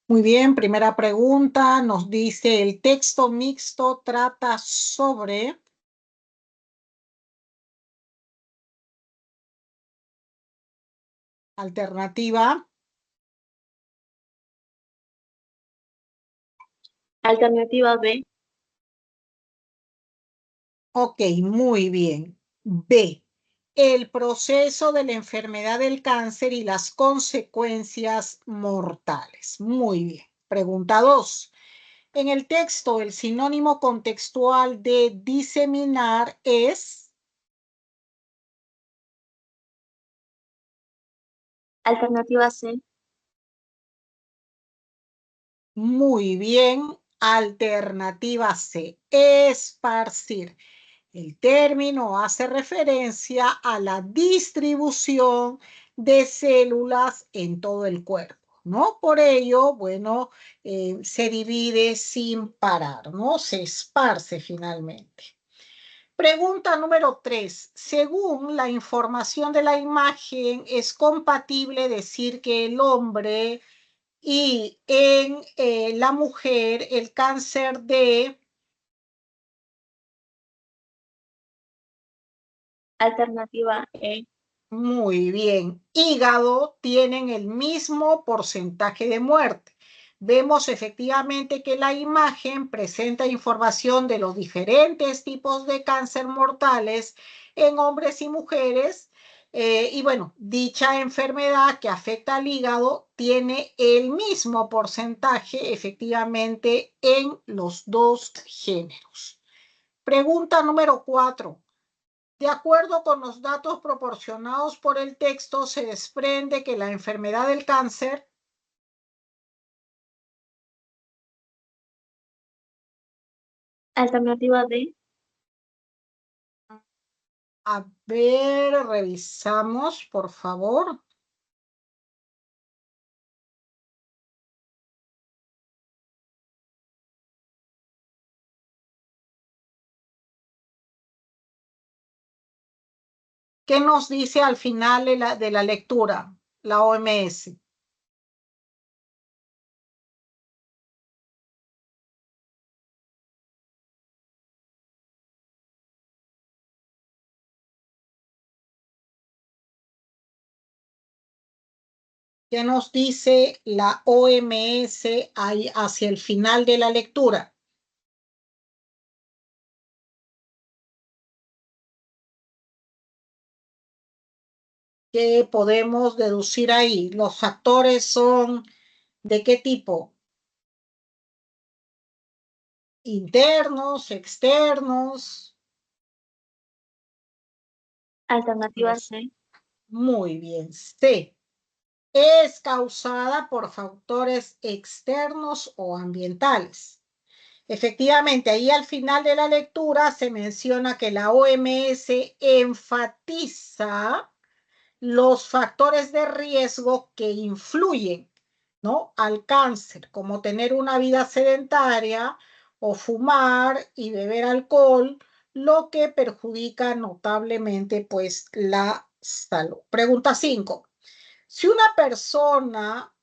Muy bien, primera pregunta nos dice, el texto mixto trata sobre... Alternativa. Alternativa B. Ok, muy bien. B. El proceso de la enfermedad del cáncer y las consecuencias mortales. Muy bien. Pregunta 2. En el texto, el sinónimo contextual de diseminar es... Alternativa C. Muy bien. Alternativa C. Esparcir. El término hace referencia a la distribución de células en todo el cuerpo, ¿no? Por ello, bueno, se divide sin parar, ¿no? Se esparce finalmente. Pregunta número 3. Según la información de la imagen, ¿es compatible decir que el hombre y en la mujer el cáncer de... Alternativa E. Muy bien. Hígado tienen el mismo porcentaje de muerte. Vemos efectivamente que la imagen presenta información de los diferentes tipos de cáncer mortales en hombres y mujeres. Y bueno, dicha enfermedad que afecta al hígado tiene el mismo porcentaje efectivamente en los dos géneros. Pregunta número 4. De acuerdo con los datos proporcionados por el texto, se desprende que la enfermedad del cáncer, Alternativa D. a ver, revisamos, por favor. ¿Qué nos dice al final de la lectura la OMS? ¿Qué nos dice la OMS ahí hacia el final de la lectura? ¿Qué podemos deducir ahí? ¿Los factores son de qué tipo? ¿Internos, externos? Alternativa Los... C. Muy bien. C. Es causada por factores externos o ambientales. Efectivamente, ahí al final de la lectura se menciona que la OMS enfatiza los factores de riesgo que influyen, ¿no?, al cáncer, como tener una vida sedentaria o fumar y beber alcohol, lo que perjudica notablemente pues la salud. Pregunta 5. Si una persona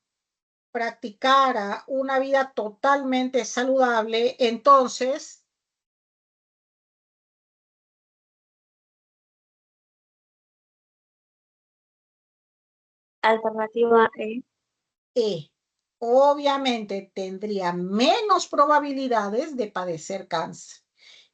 practicara una vida totalmente saludable, entonces, Alternativa E. obviamente tendría menos probabilidades de padecer cáncer.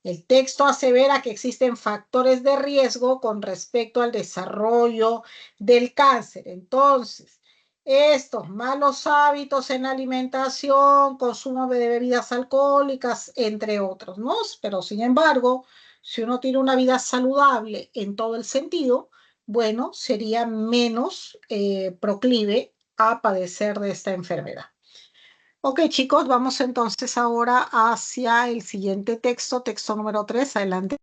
El texto asevera que existen factores de riesgo con respecto al desarrollo del cáncer. Entonces, estos malos hábitos en la alimentación, consumo de bebidas alcohólicas, entre otros, ¿no? Pero sin embargo, si uno tiene una vida saludable en todo el sentido, bueno, sería menos proclive a padecer de esta enfermedad. Ok, chicos, vamos entonces ahora hacia el siguiente texto, texto número 3. Adelante.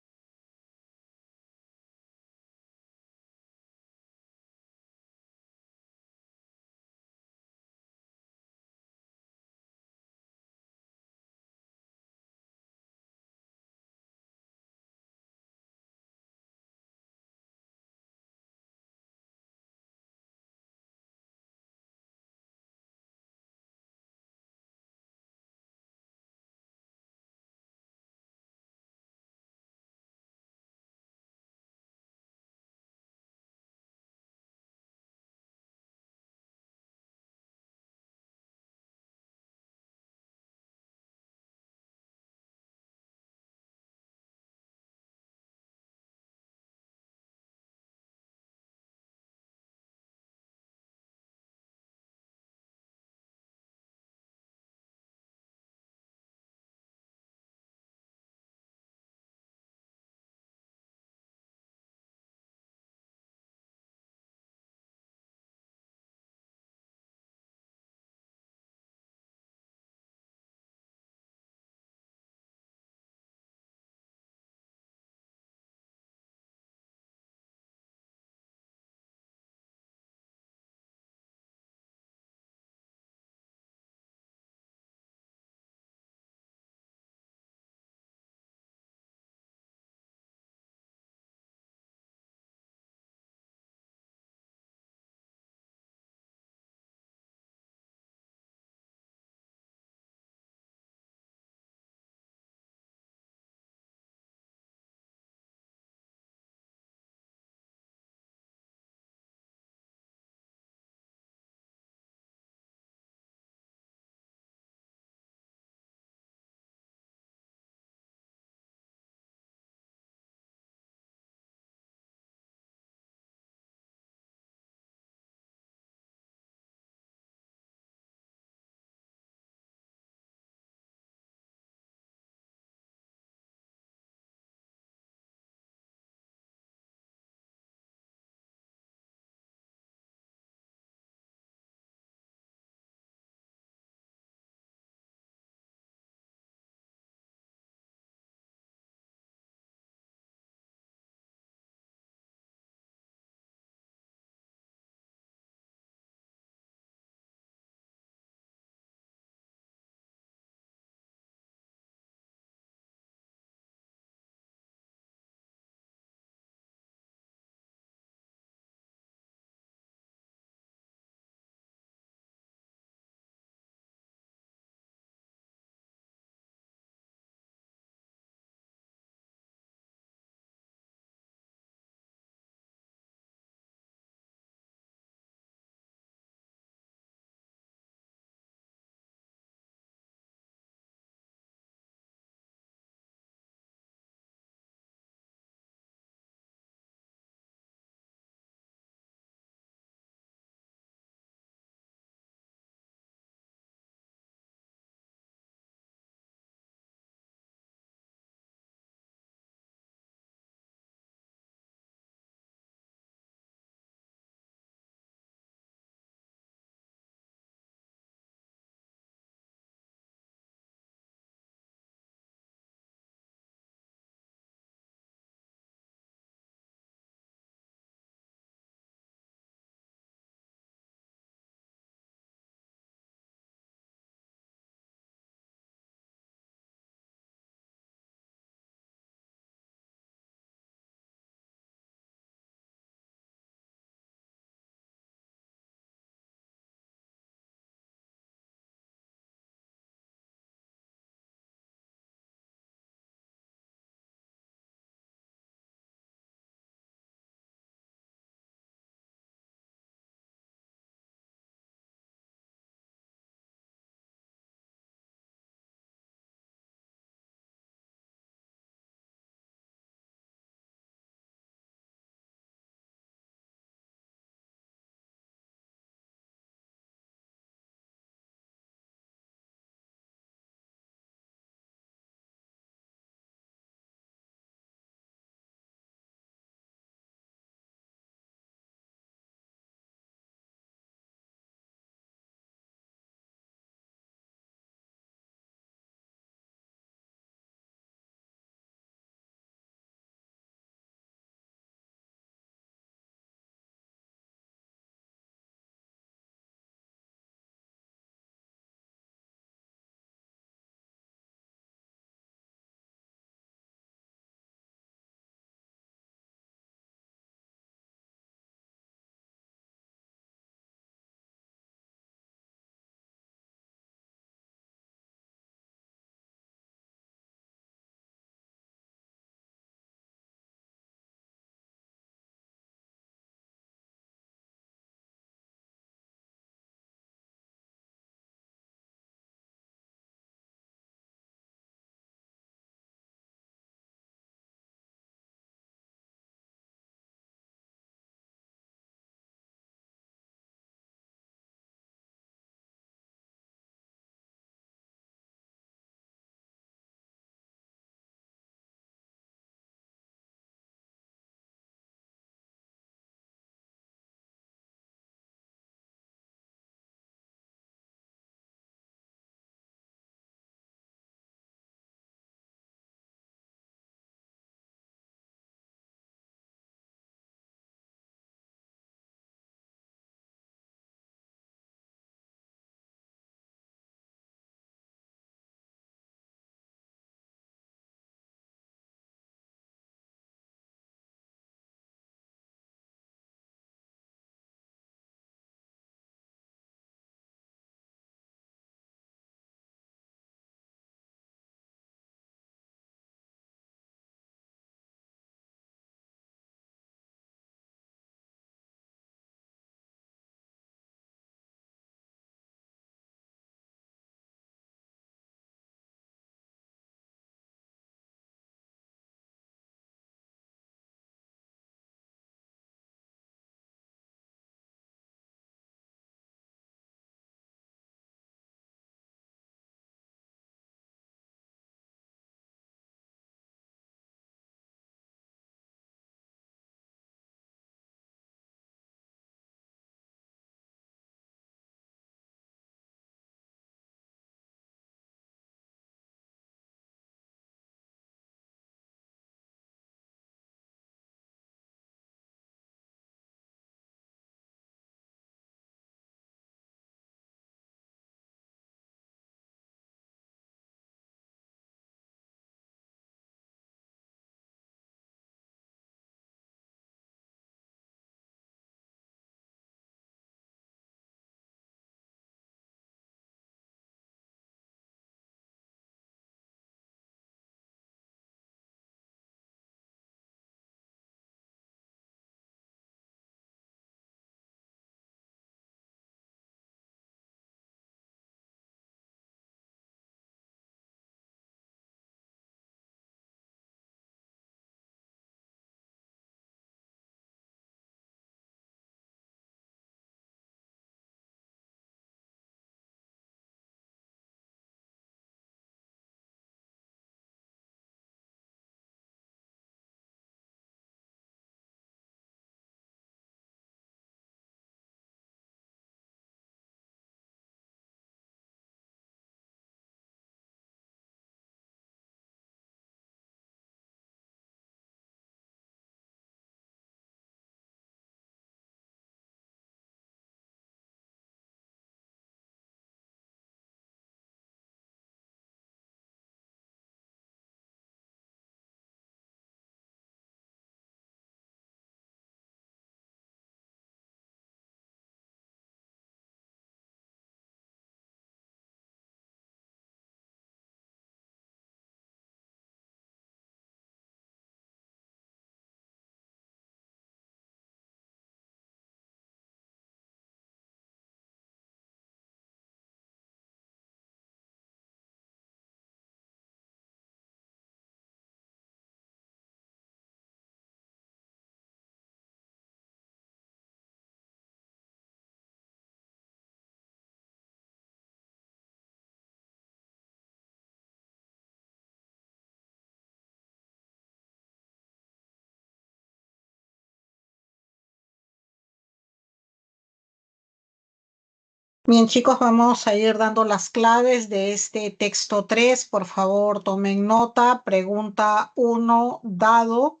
Bien, chicos, vamos a ir dando las claves de este texto 3. Por favor, tomen nota. Pregunta 1, dado.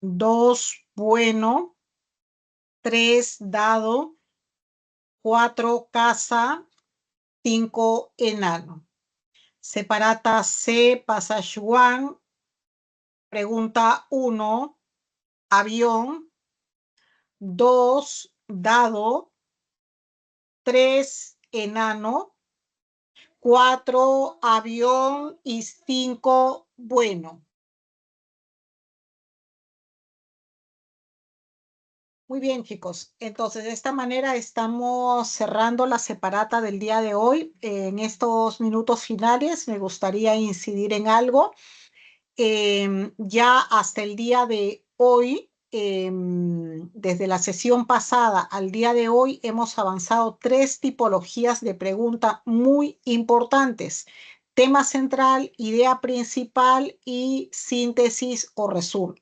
2, bueno. 3, dado. 4, casa. 5, enano. Separata C, pasa Juan. Pregunta 1, avión. 2, dado. 3, enano. 4, avión y 5, bueno. Muy bien, chicos. Entonces, de esta manera estamos cerrando la separata del día de hoy. En estos minutos finales me gustaría incidir en algo. Ya hasta el día de hoy, desde la sesión pasada al día de hoy, hemos avanzado 3 tipologías de pregunta muy importantes. Tema central, idea principal y síntesis o resumen.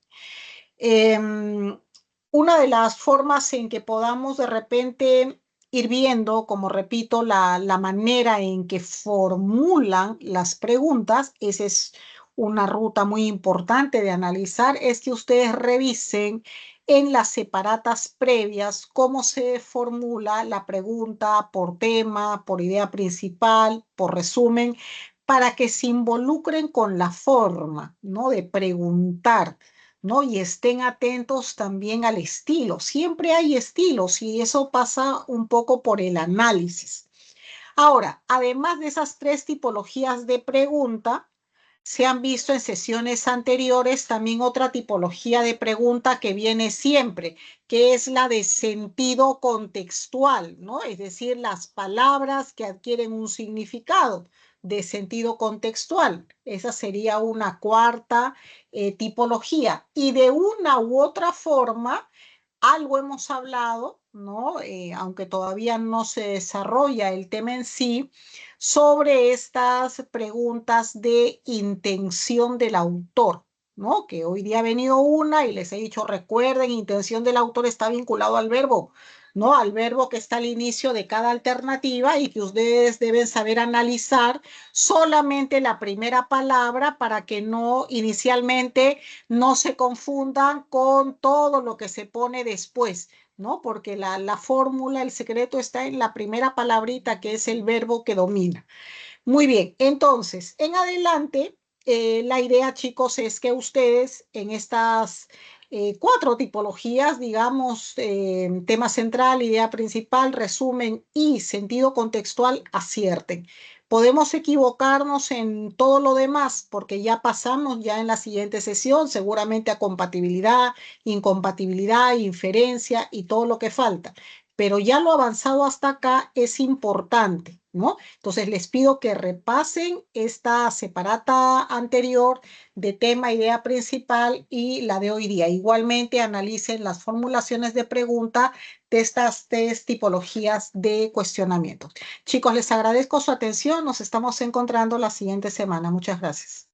Una de las formas en que podamos de repente ir viendo, como repito, la manera en que formulan las preguntas, esa es una ruta muy importante de analizar, es que ustedes revisen en las separatas previas cómo se formula la pregunta por tema, por idea principal, por resumen, para que se involucren con la forma, ¿no? De preguntar, ¿no? Y estén atentos también al estilo. Siempre hay estilos y eso pasa un poco por el análisis. Ahora, además de esas 3 tipologías de pregunta, se han visto en sesiones anteriores también otra tipología de pregunta que viene siempre, que es la de sentido contextual, ¿no? Es decir, las palabras que adquieren un significado de sentido contextual. Esa sería una cuarta tipología. Y de una u otra forma, algo hemos hablado, ¿no? Aunque todavía no se desarrolla el tema en sí, sobre estas preguntas de intención del autor, ¿no? Que hoy día ha venido una y les he dicho, recuerden, intención del autor está vinculado al verbo, ¿no? Al verbo que está al inicio de cada alternativa y que ustedes deben saber analizar solamente la primera palabra para que no inicialmente no se confundan con todo lo que se pone después, ¿no? Porque la fórmula, el secreto está en la primera palabrita que es el verbo que domina. Muy bien, entonces, en adelante, la idea, chicos, es que ustedes en estas 4 tipologías, digamos, tema central, idea principal, resumen y sentido contextual, acierten. Podemos equivocarnos en todo lo demás porque ya pasamos ya en la siguiente sesión, seguramente a compatibilidad, incompatibilidad, inferencia y todo lo que falta. Pero ya lo avanzado hasta acá es importante, ¿no? Entonces les pido que repasen esta separata anterior de tema, idea principal y la de hoy día. Igualmente analicen las formulaciones de pregunta de estas 3 tipologías de cuestionamiento. Chicos, les agradezco su atención. Nos estamos encontrando la siguiente semana. Muchas gracias.